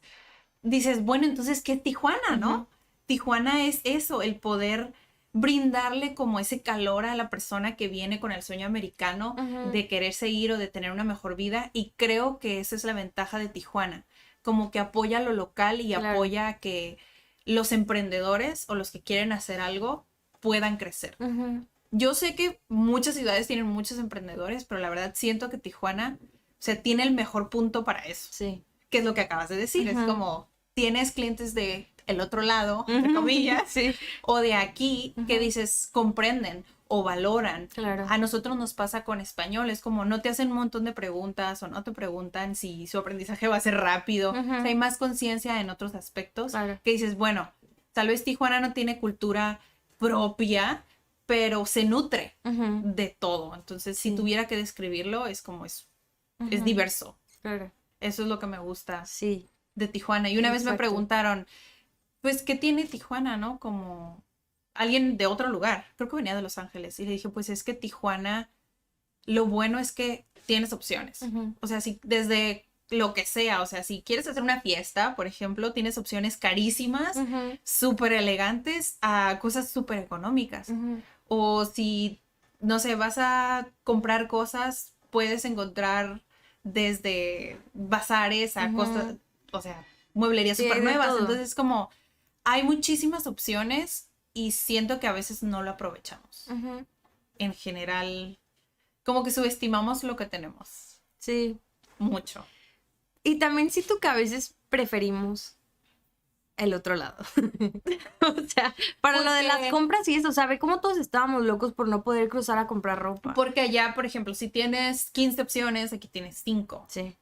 Speaker 2: dices, bueno, entonces, ¿qué es Tijuana, no? Tijuana es eso, el poder brindarle como ese calor a la persona que viene con el sueño americano de quererse ir o de tener una mejor vida. Y creo que esa es la ventaja de Tijuana, como que apoya lo local y apoya que los emprendedores o los que quieren hacer algo puedan crecer. Yo sé que muchas ciudades tienen muchos emprendedores, pero la verdad siento que Tijuana, o sea, tiene el mejor punto para eso.
Speaker 1: Sí.
Speaker 2: Que es lo que acabas de decir. Es como, tienes clientes de el otro lado, entre comillas,
Speaker 1: sí.
Speaker 2: o de aquí, que dices, comprenden o valoran.
Speaker 1: Claro.
Speaker 2: A nosotros nos pasa con español, es como no te hacen un montón de preguntas o no te preguntan si su aprendizaje va a ser rápido. O sea, hay más conciencia en otros aspectos que dices, bueno, tal vez Tijuana no tiene cultura propia, pero se nutre de todo. Entonces, si tuviera que describirlo, es como es diverso.
Speaker 1: Claro.
Speaker 2: Eso es lo que me gusta de Tijuana. Y una vez me preguntaron, pues, ¿qué tiene Tijuana, no? Como alguien de otro lugar. Creo que venía de Los Ángeles. Y le dije, pues, es que Tijuana, lo bueno es que tienes opciones. O sea, si desde lo que sea, o sea, si quieres hacer una fiesta, por ejemplo, tienes opciones carísimas, súper elegantes, a cosas súper económicas. O si, no sé, vas a comprar cosas, puedes encontrar desde bazares a cosas, o sea, mueblerías súper nuevas. Entonces, como, hay muchísimas opciones y siento que a veces no lo aprovechamos. En general, como que subestimamos lo que tenemos.
Speaker 1: Sí.
Speaker 2: Mucho.
Speaker 1: Y también siento que a veces preferimos el otro lado. O sea, para lo de las compras y eso, ¿sabe? Como todos estábamos locos por no poder cruzar a comprar ropa.
Speaker 2: Porque allá, por ejemplo, si tienes 15 opciones, aquí tienes 5.
Speaker 1: Sí.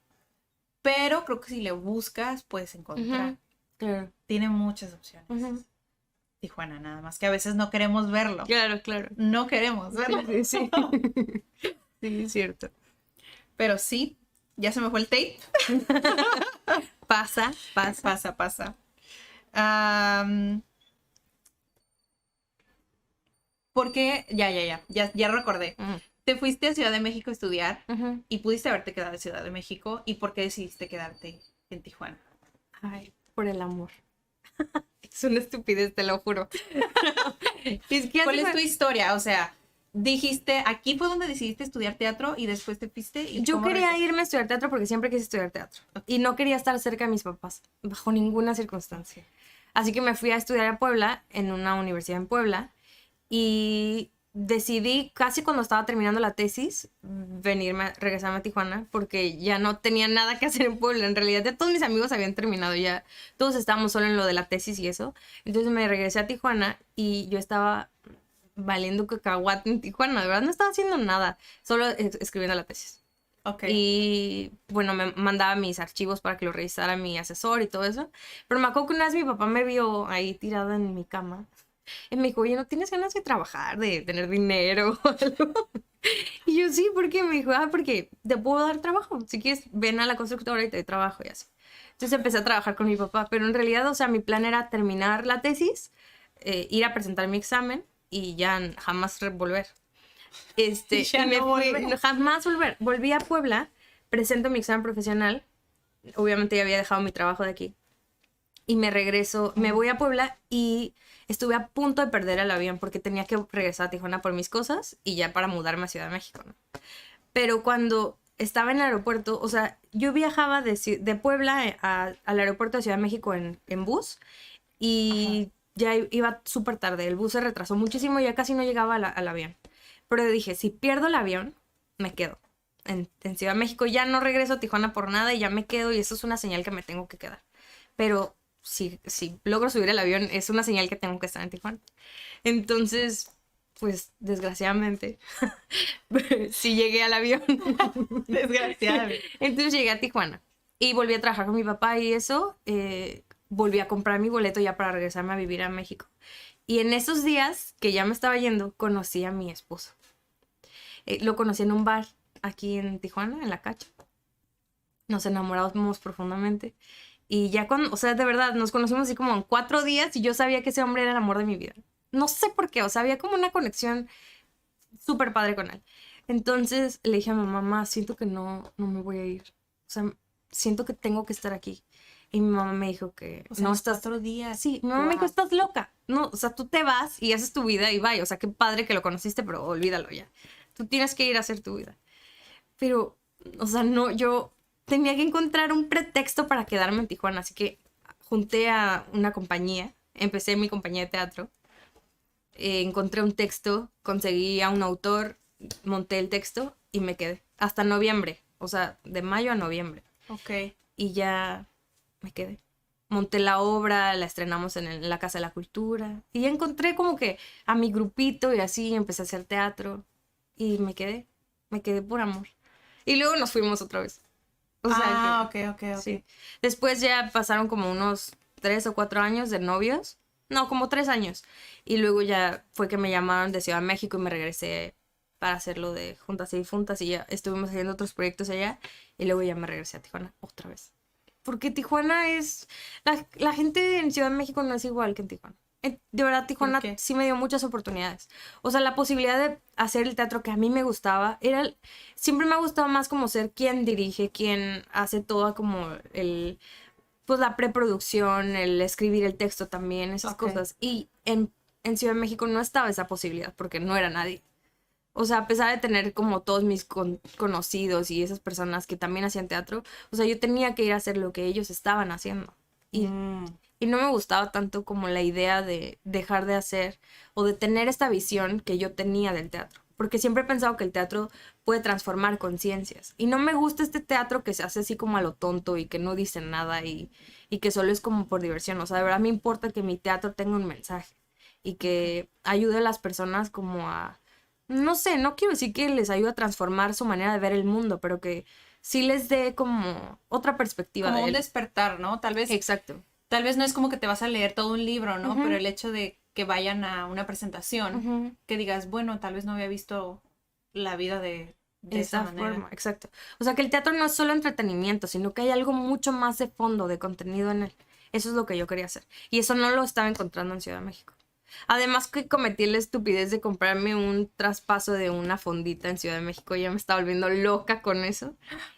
Speaker 2: Pero creo que si le buscas, puedes encontrar.
Speaker 1: Claro.
Speaker 2: Tiene muchas opciones. Tijuana, nada más que a veces no queremos verlo.
Speaker 1: Claro, claro.
Speaker 2: No queremos verlo.
Speaker 1: Sí. Sí, es cierto.
Speaker 2: Pero sí, ya se me fue el tape.
Speaker 1: Pasa.
Speaker 2: Porque, ya recordé. Te fuiste a Ciudad de México a estudiar y pudiste haberte quedado en Ciudad de México. ¿Y por qué decidiste quedarte en Tijuana?
Speaker 1: Ay, por el amor. Es una estupidez, te lo juro.
Speaker 2: ¿Cuál es tu historia? O sea, dijiste, aquí fue donde decidiste estudiar teatro y después te fuiste. ¿Y
Speaker 1: yo quería irme a estudiar teatro porque siempre quise estudiar teatro. Y no quería estar cerca de mis papás, bajo ninguna circunstancia. Así que me fui a estudiar a Puebla, en una universidad en Puebla. Y decidí, casi cuando estaba terminando la tesis, regresarme a Tijuana, porque ya no tenía nada que hacer en Puebla. En realidad, ya todos mis amigos habían terminado, ya todos estábamos solo en lo de la tesis y eso. Entonces me regresé a Tijuana y yo estaba valiendo cacahuate en Tijuana, de verdad no estaba haciendo nada, solo escribiendo la tesis.
Speaker 2: Okay.
Speaker 1: Y bueno, me mandaba mis archivos para que lo revisara mi asesor y todo eso. Pero me acuerdo que una vez mi papá me vio ahí tirada en mi cama. Y me dijo, oye, ¿no tienes ganas de trabajar, de tener dinero o algo? Y yo, sí, ¿por qué? Me dijo, porque te puedo dar trabajo. Si quieres, ven a la constructora y te doy trabajo y así. Entonces empecé a trabajar con mi papá. Pero en realidad, o sea, mi plan era terminar la tesis, ir a presentar mi examen y ya jamás volver. Jamás volver. Volví a Puebla, presento mi examen profesional. Obviamente ya había dejado mi trabajo de aquí. Y me regreso, me voy a Puebla y estuve a punto de perder el avión porque tenía que regresar a Tijuana por mis cosas y ya para mudarme a Ciudad de México, ¿no? Pero cuando estaba en el aeropuerto, o sea, yo viajaba de Puebla al aeropuerto de Ciudad de México en bus y ya iba súper tarde. El bus se retrasó muchísimo y ya casi no llegaba al avión. Pero dije, si pierdo el avión, me quedo. en Ciudad de México. Ya no regreso a Tijuana por nada y ya me quedo y eso es una señal que me tengo que quedar. Pero si logro subir el avión, es una señal que tengo que estar en Tijuana. Entonces, pues, desgraciadamente, sí llegué al avión.
Speaker 2: Desgraciadamente.
Speaker 1: Entonces llegué a Tijuana y volví a trabajar con mi papá y eso, volví a comprar mi boleto ya para regresarme a vivir a México. Y en esos días que ya me estaba yendo, conocí a mi esposo. Lo conocí en un bar aquí en Tijuana, en La Cacha. Nos enamoramos profundamente. Y ya o sea, de verdad, nos conocimos así como en 4 días y yo sabía que ese hombre era el amor de mi vida. No sé por qué, o sea, había como una conexión súper padre con él. Entonces le dije a mi mamá, siento que no me voy a ir. O sea, siento que tengo que estar aquí. Y mi mamá me dijo que
Speaker 2: o sea,
Speaker 1: no estás...
Speaker 2: 4 días.
Speaker 1: Sí, mi mamá me dijo, estás loca. No, o sea, tú te vas y haces tu vida y vaya. O sea, qué padre que lo conociste, pero olvídalo ya. Tú tienes que ir a hacer tu vida. Pero, o sea, no, yo tenía que encontrar un pretexto para quedarme en Tijuana. Así que junté a una compañía, empecé mi compañía de teatro. Encontré un texto, conseguí a un autor, monté el texto y me quedé. Hasta noviembre, o sea, de mayo a noviembre.
Speaker 2: Ok.
Speaker 1: Y ya me quedé. Monté la obra, la estrenamos en la Casa de la Cultura. Y ya encontré como que a mi grupito y así empecé a hacer teatro. Y me quedé por amor. Y luego nos fuimos otra vez. O sea,
Speaker 2: ok.
Speaker 1: Sí. Después ya pasaron como unos 3 o 4 años de novios. No, como 3 años. Y luego ya fue que me llamaron de Ciudad de México y me regresé para hacerlo de Juntas y Difuntas y ya estuvimos haciendo otros proyectos allá y luego ya me regresé a Tijuana otra vez. Porque Tijuana es... La gente en Ciudad de México no es igual que en Tijuana. De verdad, Tijuana sí me dio muchas oportunidades. O sea, la posibilidad de hacer el teatro que a mí me gustaba era... Siempre me ha gustado más como ser quien dirige, quien hace todo como pues la preproducción, el escribir el texto también, esas cosas. Y en Ciudad de México no estaba esa posibilidad porque no era nadie. O sea, a pesar de tener como todos mis conocidos y esas personas que también hacían teatro, o sea, yo tenía que ir a hacer lo que ellos estaban haciendo. Y no me gustaba tanto como la idea de dejar de hacer o de tener esta visión que yo tenía del teatro. Porque siempre he pensado que el teatro puede transformar conciencias. Y no me gusta este teatro que se hace así como a lo tonto y que no dice nada y que solo es como por diversión. O sea, de verdad me importa que mi teatro tenga un mensaje y que ayude a las personas como a... No sé, no quiero decir que les ayude a transformar su manera de ver el mundo, pero que sí les dé como otra perspectiva
Speaker 2: como
Speaker 1: de
Speaker 2: un
Speaker 1: él.
Speaker 2: despertar, ¿no? Tal vez...
Speaker 1: Exacto.
Speaker 2: Tal vez no es como que te vas a leer todo un libro, ¿no? Pero el hecho de que vayan a una presentación, que digas, bueno, tal vez no había visto la vida de esa manera.
Speaker 1: Forma, exacto. O sea, que el teatro no es solo entretenimiento, sino que hay algo mucho más de fondo, de contenido en él. Eso es lo que yo quería hacer. Y eso no lo estaba encontrando en Ciudad de México. Además que cometí la estupidez de comprarme un traspaso de una fondita en Ciudad de México. Ya me estaba volviendo loca con eso.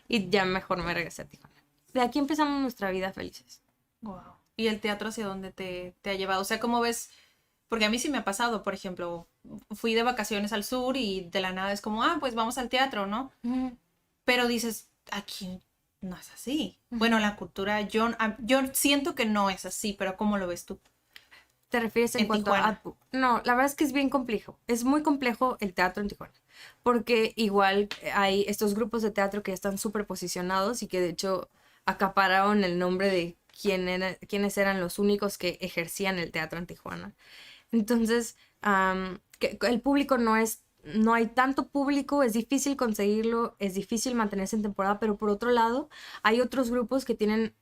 Speaker 1: Y ya mejor me regresé a Tijuana. De aquí empezamos nuestra vida felices.
Speaker 2: Wow. ¿Y el teatro hacia dónde te ha llevado? O sea, ¿cómo ves? Porque a mí sí me ha pasado, por ejemplo, fui de vacaciones al sur y de la nada es como, pues vamos al teatro, ¿no? Pero dices, aquí no es así. Bueno, la cultura, yo siento que no es así, pero ¿cómo lo ves tú?
Speaker 1: ¿Te refieres en cuanto a...? No, la verdad es que es bien complejo. Es muy complejo el teatro en Tijuana. Porque igual hay estos grupos de teatro que están súper posicionados y que de hecho acapararon el nombre de quiénes eran los únicos que ejercían el teatro en Tijuana. Entonces, el público no hay tanto público, es difícil conseguirlo, es difícil mantenerse en temporada, pero por otro lado, hay otros grupos que tienen,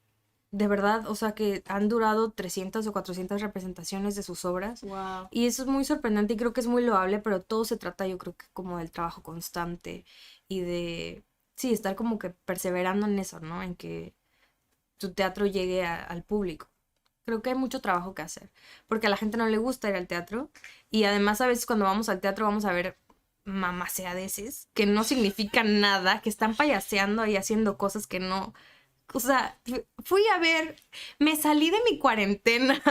Speaker 1: de verdad, o sea, que han durado 300 o 400 representaciones de sus obras.
Speaker 2: Wow.
Speaker 1: Y eso es muy sorprendente y creo que es muy loable, pero todo se trata, yo creo que como del trabajo constante y de, sí, estar como que perseverando en eso, ¿no? En que tu teatro llegue al público. Creo que hay mucho trabajo que hacer, porque a la gente no le gusta ir al teatro y además a veces cuando vamos al teatro vamos a ver mamaseadeces que no significan nada, que están payaseando y haciendo cosas que no... O sea, fui a ver, me salí de mi cuarentena.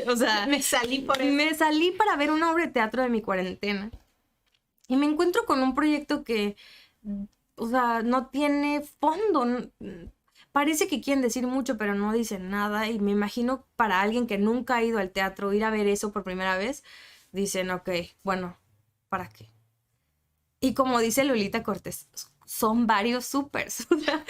Speaker 1: O sea,
Speaker 2: me salí
Speaker 1: para ver una obra de teatro de mi cuarentena y me encuentro con un proyecto que, o sea, no tiene fondo. Parece que quieren decir mucho, pero no dicen nada. Y me imagino para alguien que nunca ha ido al teatro, ir a ver eso por primera vez, dicen, ok, bueno, ¿para qué? Y como dice Lolita Cortés, son varios supers. O sea,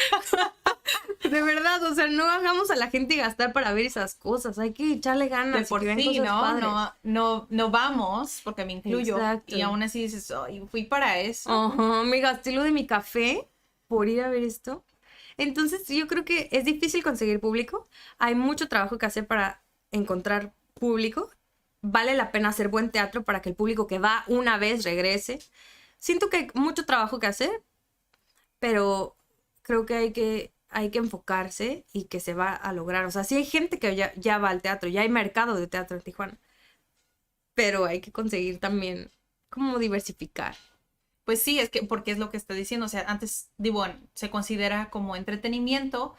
Speaker 1: de verdad, o sea, no hagamos a la gente gastar para ver esas cosas. Hay que echarle ganas.
Speaker 2: De por sí, no vamos, porque me incluyo. Exacto. Y aún así dices, ay, fui para eso.
Speaker 1: Ajá, me gasté lo de mi café por ir a ver esto. Entonces, yo creo que es difícil conseguir público. Hay mucho trabajo que hacer para encontrar público. Vale la pena hacer buen teatro para que el público que va una vez regrese. Siento que hay mucho trabajo que hacer, pero creo que hay que enfocarse y que se va a lograr. O sea, sí hay gente que ya va al teatro, ya hay mercado de teatro en Tijuana, pero hay que conseguir también como diversificar.
Speaker 2: Pues sí, es que porque es lo que está diciendo, o sea, antes, digo, se considera como entretenimiento,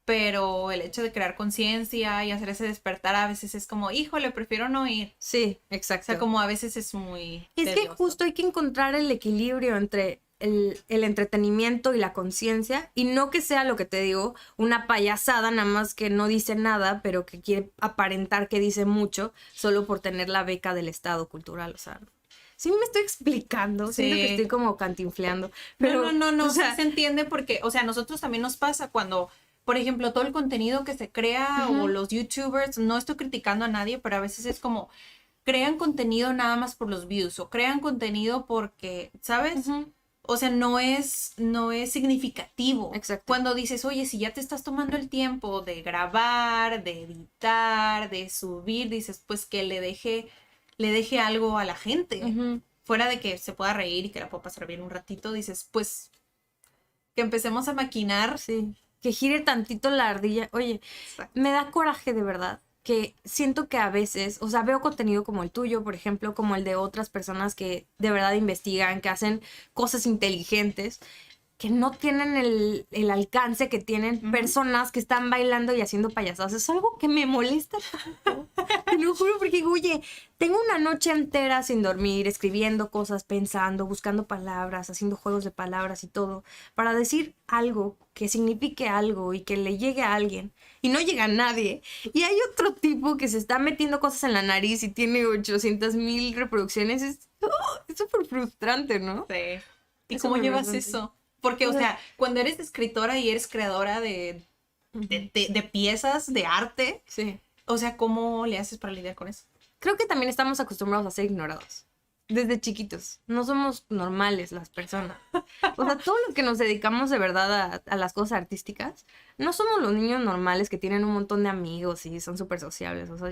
Speaker 2: pero el hecho de crear conciencia y hacer ese despertar a veces es como, híjole, prefiero no ir.
Speaker 1: Sí, exacto.
Speaker 2: O sea, como a veces es muy
Speaker 1: Es tedioso. Que justo hay que encontrar el equilibrio entre el entretenimiento y la conciencia, y no que sea lo que te digo, una payasada nada más que no dice nada, pero que quiere aparentar que dice mucho, solo por tener la beca del Estado cultural, o sea... Sí me estoy explicando, siento que estoy como cantinfleando. Pero,
Speaker 2: no, o sea, sí se entiende porque, o sea, a nosotros también nos pasa cuando, por ejemplo, todo el contenido que se crea o los YouTubers, no estoy criticando a nadie, pero a veces es como, crean contenido nada más por los views o crean contenido porque, ¿sabes? O sea, no es significativo.
Speaker 1: Exacto.
Speaker 2: Cuando dices, oye, si ya te estás tomando el tiempo de grabar, de editar, de subir, dices, pues que le deje algo a la gente. Fuera de que se pueda reír y que la pueda pasar bien un ratito, dices, pues, que empecemos a maquinar.
Speaker 1: Sí, que gire tantito la ardilla. Oye, me da coraje de verdad, que siento que a veces, o sea, veo contenido como el tuyo, por ejemplo, como el de otras personas que de verdad investigan, que hacen cosas inteligentes, que no tienen el alcance que tienen personas que están bailando y haciendo payasadas. Es algo que me molesta tanto. Te lo juro, porque digo, oye, tengo una noche entera sin dormir, escribiendo cosas, pensando, buscando palabras, haciendo juegos de palabras y todo, para decir algo que signifique algo y que le llegue a alguien. Y no llega a nadie. Y hay otro tipo que se está metiendo cosas en la nariz y tiene 800,000 reproducciones. Es súper frustrante, ¿no?
Speaker 2: Sí. ¿Y cómo llevas eso? Porque, o sea, cuando eres escritora y eres creadora de piezas, de arte,
Speaker 1: sí.
Speaker 2: O sea, ¿cómo le haces para lidiar con eso?
Speaker 1: Creo que también estamos acostumbrados a ser ignorados. Desde chiquitos. No somos normales las personas. O sea, todo lo que nos dedicamos de verdad a las cosas artísticas, no somos los niños normales que tienen un montón de amigos y son súper sociables. O sea,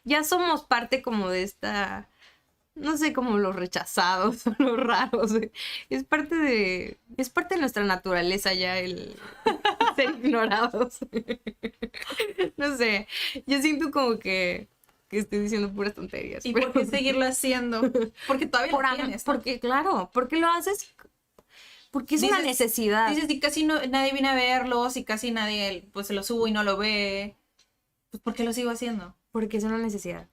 Speaker 1: ya somos parte como de esta... No sé, como los rechazados, los raros. Es parte de nuestra naturaleza ya el ser ignorados. No sé, yo siento como que estoy diciendo puras tonterías.
Speaker 2: ¿Y por qué seguirlo haciendo? Porque todavía lo tienes, ¿no?
Speaker 1: Porque, claro, porque lo haces... Porque es una necesidad.
Speaker 2: Dices, si casi nadie viene a verlo, si casi nadie pues se lo subo y no lo ve, pues ¿por qué lo sigo haciendo?
Speaker 1: Porque es una necesidad.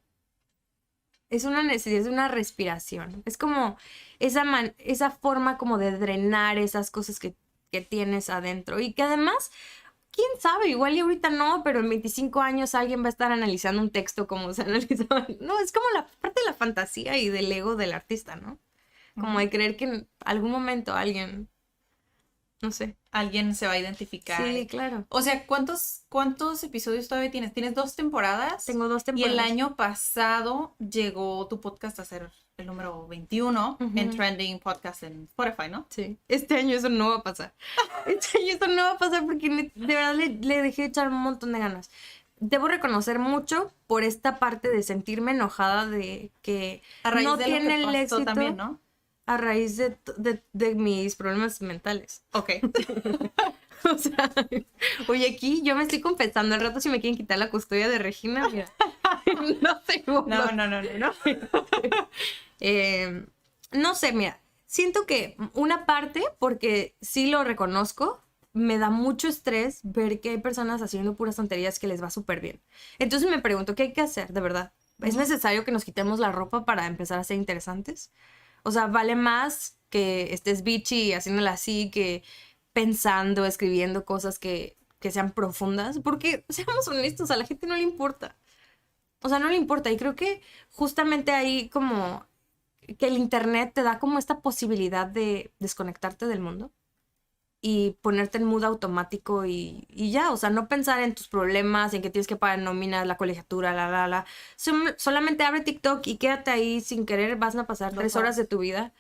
Speaker 1: Es una necesidad, es una respiración. Es como esa forma como de drenar esas cosas que tienes adentro. Y que además, quién sabe, igual y ahorita no, pero en 25 años alguien va a estar analizando un texto como se analizaba. No, es como la parte de la fantasía y del ego del artista, ¿no? Como de creer que en algún momento alguien... No sé.
Speaker 2: Alguien se va a identificar.
Speaker 1: Sí, claro.
Speaker 2: O sea, ¿cuántos episodios todavía tienes? ¿Tienes 2 temporadas?
Speaker 1: Tengo 2 temporadas.
Speaker 2: Y el año pasado llegó tu podcast a ser el número 21 en Trending Podcast en Spotify, ¿no?
Speaker 1: Sí. Este año eso no va a pasar. Este año eso no va a pasar porque de verdad le dejé echar un montón de ganas. Debo reconocer mucho por esta parte de sentirme enojada de que no tiene el éxito
Speaker 2: también, ¿no?
Speaker 1: A raíz de mis problemas mentales.
Speaker 2: Ok.
Speaker 1: O sea, oye, aquí yo me estoy confesando. Al rato si me quieren quitar la custodia de Regina, mira. No sé.
Speaker 2: No.
Speaker 1: No sé, mira. Siento que una parte, porque sí lo reconozco, me da mucho estrés ver que hay personas haciendo puras tonterías que les va súper bien. Entonces me pregunto, ¿qué hay que hacer, de verdad? ¿Es necesario que nos quitemos la ropa para empezar a ser interesantes? O sea, vale más que estés bitchy haciéndola así que pensando, escribiendo cosas que sean profundas. Porque, seamos honestos, a la gente no le importa. O sea, no le importa. Y creo que justamente ahí como que el internet te da como esta posibilidad de desconectarte del mundo y ponerte en mood automático y ya, o sea, no pensar en tus problemas, en que tienes que pagar nóminas, la colegiatura, solamente abre TikTok y quédate ahí sin querer, vas a pasar 3 horas de tu vida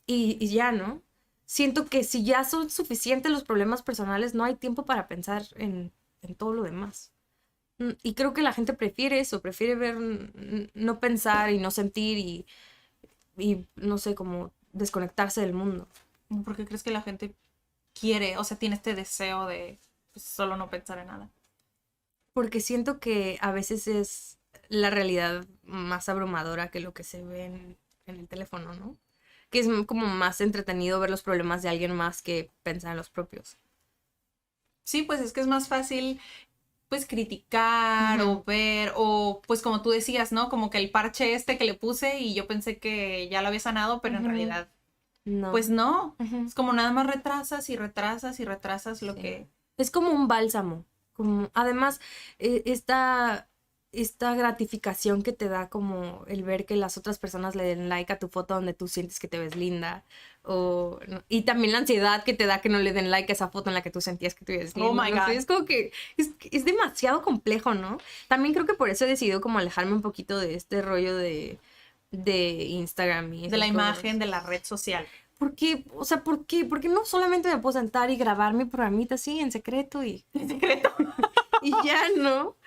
Speaker 1: y ya, ¿no? Siento que si ya son suficientes los problemas personales, no hay tiempo para pensar en todo lo demás. Y creo que la gente prefiere eso, prefiere ver, no pensar y no sentir y no sé, como desconectarse del mundo.
Speaker 2: ¿Por qué crees que la gente quiere, o sea, tiene este deseo de pues, solo no pensar en nada?
Speaker 1: Porque siento que a veces es la realidad más abrumadora que lo que se ve en el teléfono, ¿no? Que es como más entretenido ver los problemas de alguien más que pensar en los propios.
Speaker 2: Sí, pues es que es más fácil pues criticar o ver, o pues como tú decías, ¿no? Como que el parche que le puse y yo pensé que ya lo había sanado, pero en realidad, no. Pues no. Es como nada más retrasas y retrasas y retrasas lo que...
Speaker 1: Es como un bálsamo. Además, esta gratificación que te da como el ver que las otras personas le den like a tu foto donde tú sientes que te ves linda. Y también la ansiedad que te da que no le den like a esa foto en la que tú sentías que te ves linda.
Speaker 2: Oh my God.
Speaker 1: Es como que es demasiado complejo, ¿no? También creo que por eso he decidido como alejarme un poquito de este rollo de Instagram y
Speaker 2: de la imagen de la red social.
Speaker 1: ¿Por qué? O sea, ¿por qué? Porque no solamente me puedo sentar y grabar mi programita así en secreto y...
Speaker 2: En secreto.
Speaker 1: Y ya, ¿no?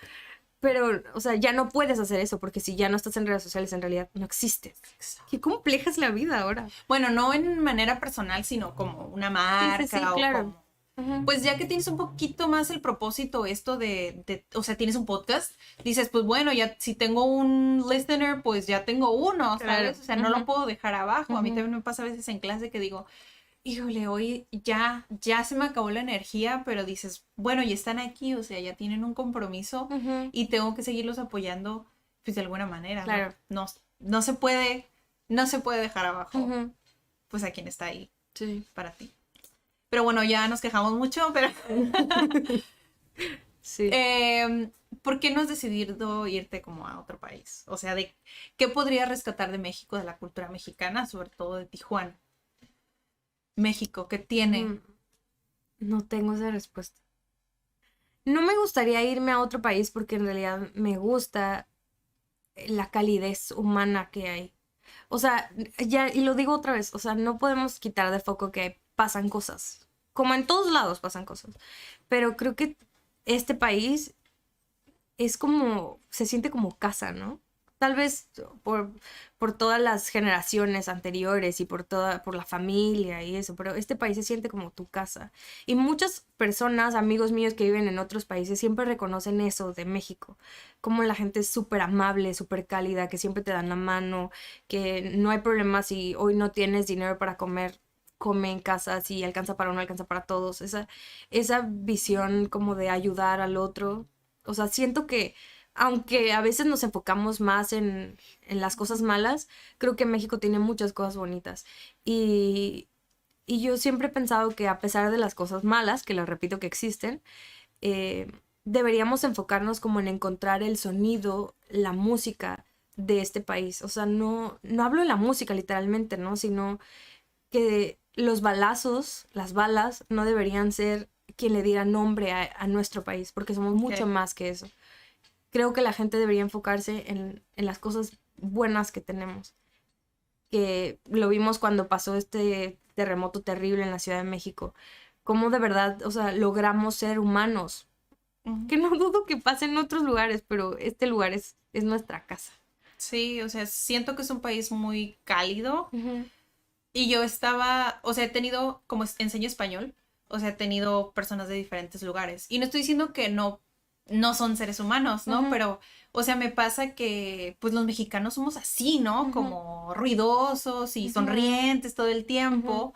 Speaker 1: Pero, o sea, ya no puedes hacer eso porque si ya no estás en redes sociales, en realidad no existes. Qué compleja es la vida ahora.
Speaker 2: Bueno, no en manera personal, sino como una marca. Sí,
Speaker 1: claro.
Speaker 2: O como... Pues ya que tienes un poquito más el propósito esto o sea, tienes un podcast, dices, pues bueno, ya si tengo un listener, pues ya tengo uno, ¿sabes? O sea, no lo puedo dejar abajo. A mí también me pasa a veces en clase que digo, híjole, hoy ya se me acabó la energía, pero dices, bueno, ya están aquí, o sea, ya tienen un compromiso y tengo que seguirlos apoyando, pues de alguna manera.
Speaker 1: Claro.
Speaker 2: No se puede dejar abajo, pues a quien está ahí para ti. Pero bueno, ya nos quejamos mucho, pero...
Speaker 1: Sí.
Speaker 2: ¿Por qué no has decidido irte como a otro país? O sea, ¿qué podrías rescatar de México, de la cultura mexicana, sobre todo de Tijuana? México, ¿qué tiene?
Speaker 1: No tengo esa respuesta. No me gustaría irme a otro país porque en realidad me gusta la calidez humana que hay. O sea, ya, y lo digo otra vez, o sea, no podemos quitar de foco que pasan cosas. Como en todos lados pasan cosas. Pero creo que este país es como, se siente como casa, ¿no? Tal vez por todas las generaciones anteriores y por la familia y eso, pero este país se siente como tu casa. Y muchas personas, amigos míos que viven en otros países, siempre reconocen eso de México. Como la gente es súper amable, súper cálida, que siempre te dan la mano, que no hay problema si hoy no tienes dinero para comer, come en casa, si alcanza para uno, alcanza para todos. Esa visión como de ayudar al otro. O sea, siento que aunque a veces nos enfocamos más en las cosas malas, creo que México tiene muchas cosas bonitas. Y yo siempre he pensado que a pesar de las cosas malas, que les repito que existen, deberíamos enfocarnos como en encontrar el sonido, la música de este país. O sea, no hablo de la música literalmente, ¿no? Sino que los balazos, las balas, no deberían ser quien le diera nombre a nuestro país, porque somos mucho más que eso. Creo que la gente debería enfocarse en las cosas buenas que tenemos. Que lo vimos cuando pasó este terremoto terrible en la Ciudad de México. Cómo de verdad, o sea, logramos ser humanos. Que no dudo que pase en otros lugares, pero este lugar es nuestra casa.
Speaker 2: Sí, o sea, siento que es un país muy cálido. Y yo o sea, he tenido, como enseño español, o sea, he tenido personas de diferentes lugares. Y no estoy diciendo que no son seres humanos, ¿no? Pero, o sea, me pasa que, pues, los mexicanos somos así, ¿no? Como ruidosos y sonrientes todo el tiempo,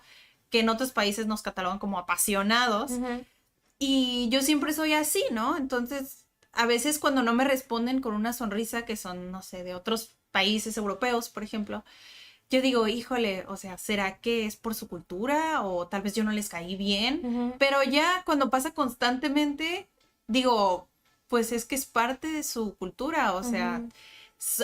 Speaker 2: que en otros países nos catalogan como apasionados. Y yo siempre soy así, ¿no? Entonces, a veces cuando no me responden con una sonrisa, que son, no sé, de otros países europeos, por ejemplo, yo digo, híjole, o sea, ¿será que es por su cultura? O tal vez yo no les caí bien. Pero ya cuando pasa constantemente, digo, pues es que es parte de su cultura, o sea,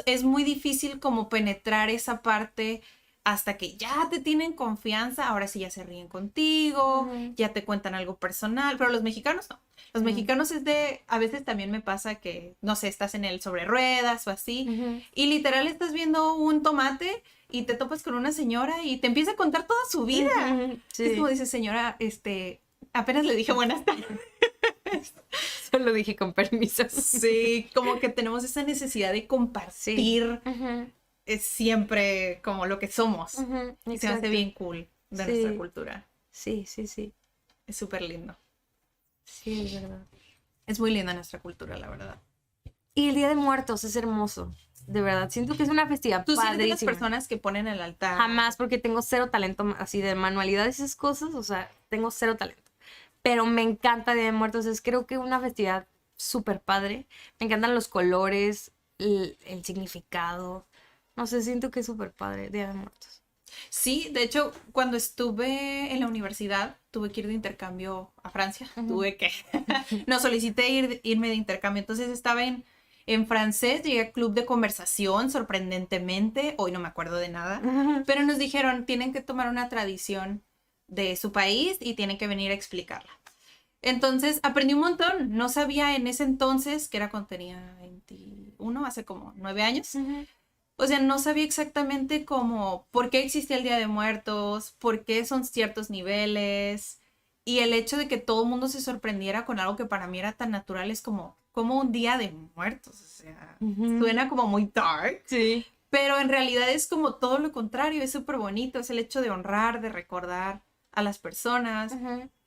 Speaker 2: es muy difícil como penetrar esa parte hasta que ya te tienen confianza, ahora sí ya se ríen contigo, ya te cuentan algo personal, pero los mexicanos no. Los mexicanos a veces también me pasa que, no sé, estás en el sobre ruedas o así, y literal estás viendo un tomate y te topas con una señora y te empieza a contar toda su vida. Sí. Es como dice, señora, apenas le dije buenas tardes.
Speaker 1: Solo dije con permiso.
Speaker 2: Sí, como que tenemos esa necesidad de compartir es siempre como lo que somos. Y se me hace bien cool de nuestra cultura.
Speaker 1: Sí, sí, sí.
Speaker 2: Es súper lindo.
Speaker 1: Sí, es verdad.
Speaker 2: Es muy linda nuestra cultura, la verdad.
Speaker 1: Y el Día de Muertos es hermoso. De verdad, siento que es una festividad
Speaker 2: padrísima.
Speaker 1: ¿Tú eres
Speaker 2: de las personas que ponen el altar?
Speaker 1: Jamás, porque tengo cero talento así de manualidades y esas cosas. O sea, tengo cero talento. Pero me encanta Día de Muertos. Es creo que una festividad súper padre. Me encantan los colores, el significado. No sé, siento que es súper padre Día de Muertos.
Speaker 2: Sí, de hecho, cuando estuve en la universidad, tuve que ir de intercambio a Francia. No, solicité irme de intercambio. Entonces estaba en francés, llegué a club de conversación, sorprendentemente. Hoy no me acuerdo de nada. Pero nos dijeron, tienen que tomar una tradición de su país y tienen que venir a explicarla. Entonces aprendí un montón. No sabía en ese entonces, que era cuando tenía 21, hace como 9 años. O sea, no sabía exactamente cómo, por qué existía el Día de Muertos, por qué son ciertos niveles. Y el hecho de que todo el mundo se sorprendiera con algo que para mí era tan natural es como un Día de Muertos. O sea, suena como muy dark.
Speaker 1: Sí.
Speaker 2: Pero en realidad es como todo lo contrario, es súper bonito. Es el hecho de honrar, de recordar a las personas.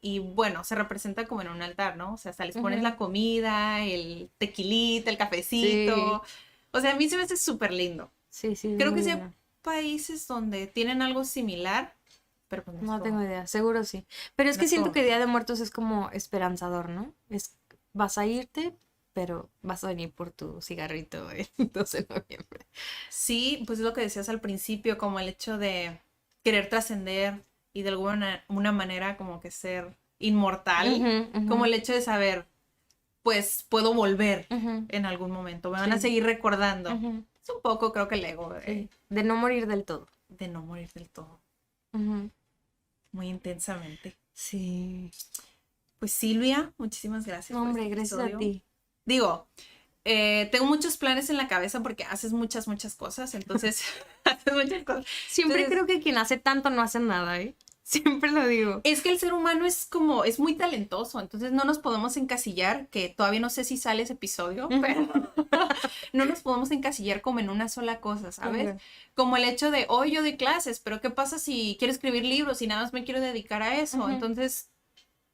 Speaker 2: Y bueno, se representa como en un altar, ¿no? O sea, hasta les pones la comida, el tequilita, el cafecito. Sí. O sea, a mí se me hace súper lindo.
Speaker 1: Sí, sí.
Speaker 2: Creo que sí hay países donde tienen algo similar, pero pues
Speaker 1: no tengo idea, seguro sí. Pero es que siento que Día de Muertos es como esperanzador, ¿no? Vas a irte, pero vas a venir por tu cigarrito el 12 de noviembre.
Speaker 2: Sí, pues es lo que decías al principio, como el hecho de querer trascender y de alguna manera como que ser inmortal, como el hecho de saber, pues puedo volver en algún momento, me van a seguir recordando. Es un poco, creo que el ego.
Speaker 1: De no morir del todo.
Speaker 2: De no morir del todo. Muy intensamente.
Speaker 1: Sí.
Speaker 2: Pues Silvia, muchísimas gracias.
Speaker 1: Hombre, gracias a ti.
Speaker 2: Digo, tengo muchos planes en la cabeza porque haces muchas cosas, entonces haces muchas cosas.
Speaker 1: Siempre creo que quien hace tanto no hace nada, ¿eh? Siempre lo digo.
Speaker 2: Es que el ser humano es muy talentoso, entonces no nos podemos encasillar, que todavía no sé si sale ese episodio, pero no nos podemos encasillar como en una sola cosa, ¿sabes? Como el hecho de, hoy yo doy clases, pero ¿qué pasa si quiero escribir libros y nada más me quiero dedicar a eso? Entonces,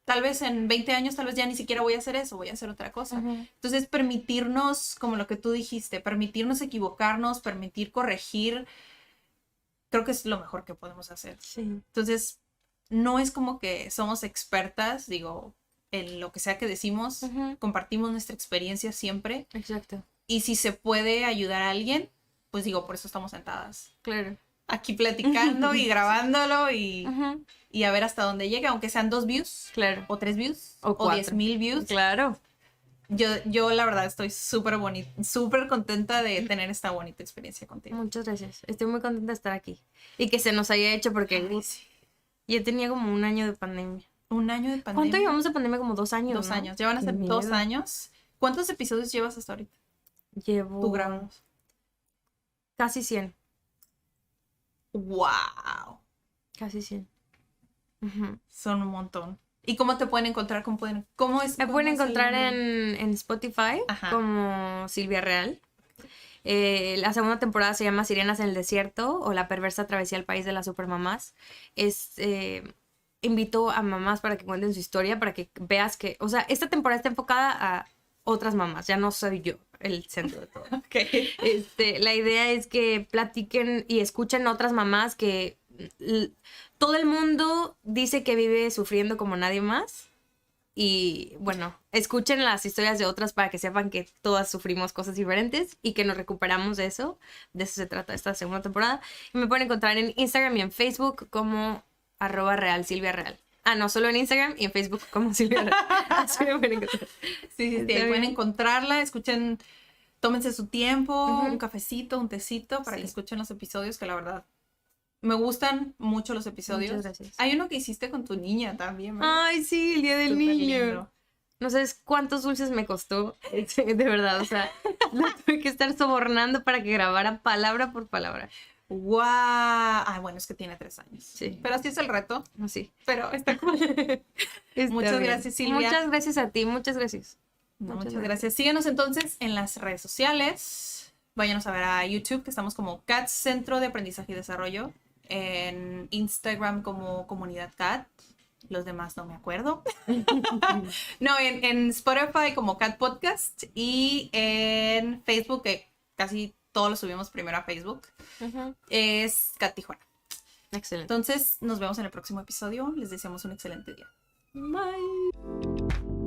Speaker 2: tal vez en 20 años, tal vez ya ni siquiera voy a hacer eso, voy a hacer otra cosa. Entonces, permitirnos, como lo que tú dijiste, permitirnos equivocarnos, permitir corregir, creo que es lo mejor que podemos hacer.
Speaker 1: Sí.
Speaker 2: Entonces, no es como que somos expertas, digo, en lo que sea que decimos, compartimos nuestra experiencia siempre.
Speaker 1: Exacto.
Speaker 2: Y si se puede ayudar a alguien, pues digo, por eso estamos sentadas.
Speaker 1: Claro.
Speaker 2: Aquí platicando y grabándolo y a ver hasta dónde llega, aunque sean 2 views.
Speaker 1: Claro.
Speaker 2: O 3 views.
Speaker 1: O
Speaker 2: 10,000 views.
Speaker 1: Claro.
Speaker 2: Yo la verdad estoy súper contenta de tener esta bonita experiencia contigo.
Speaker 1: Muchas gracias. Estoy muy contenta de estar aquí. Y que se nos haya hecho porque ya tenía como 1 año de pandemia.
Speaker 2: 1 año de pandemia.
Speaker 1: ¿Cuánto llevamos de pandemia? Como 2 años,
Speaker 2: 2 años. Ya van a ser 2 años. ¿Cuántos episodios llevas hasta ahorita?
Speaker 1: Llevo...
Speaker 2: ¿Tú grabamos?
Speaker 1: Casi 100.
Speaker 2: ¡Wow!
Speaker 1: Casi 100.
Speaker 2: Son un montón. ¿Y cómo te pueden encontrar?
Speaker 1: Me pueden encontrar en Spotify como Silvia Real. La segunda temporada se llama Sirenas en el Desierto o La perversa travesía al país de las supermamás. Invito a mamás para que cuenten su historia, para que veas que, o sea, esta temporada está enfocada a otras mamás, ya no soy yo el centro de todo. La idea es que platiquen y escuchen a otras mamás que todo el mundo dice que vive sufriendo como nadie más. Y bueno, escuchen las historias de otras para que sepan que todas sufrimos cosas diferentes y que nos recuperamos de eso. De eso se trata esta segunda temporada. Y me pueden encontrar en Instagram y en Facebook como @real Silvia Real. No, solo en Instagram y en Facebook como Silvia Real. Así me pueden encontrar.
Speaker 2: Sí, ahí pueden encontrarla. Escuchen tómense su tiempo, un cafecito, un tecito para que escuchen los episodios, que la verdad me gustan mucho los episodios.
Speaker 1: Muchas gracias.
Speaker 2: Hay uno que hiciste con tu niña también, ¿verdad?
Speaker 1: Ay, sí, el Día del
Speaker 2: Súper
Speaker 1: Niño.
Speaker 2: lindo.
Speaker 1: No sabes cuántos dulces me costó, de verdad, o sea, lo tuve que estar sobornando para que grabara palabra por palabra.
Speaker 2: ¡Guau! Ah, bueno, es que tiene 3 años.
Speaker 1: Sí.
Speaker 2: Pero así es el reto.
Speaker 1: Sí.
Speaker 2: Pero está cool. Muchas gracias, Silvia.
Speaker 1: Muchas gracias a ti, muchas gracias.
Speaker 2: Muchas gracias. Síguenos entonces en las redes sociales. Váyanos a ver a YouTube, que estamos como CAT Centro de Aprendizaje y Desarrollo. En Instagram como Comunidad CAT. Los demás no me acuerdo. No, en Spotify como CAT Podcast. Y en Facebook, que casi todos lo subimos primero a Facebook, es CAT Tijuana.
Speaker 1: Excelente.
Speaker 2: Entonces, nos vemos en el próximo episodio. Les deseamos un excelente día.
Speaker 1: Bye.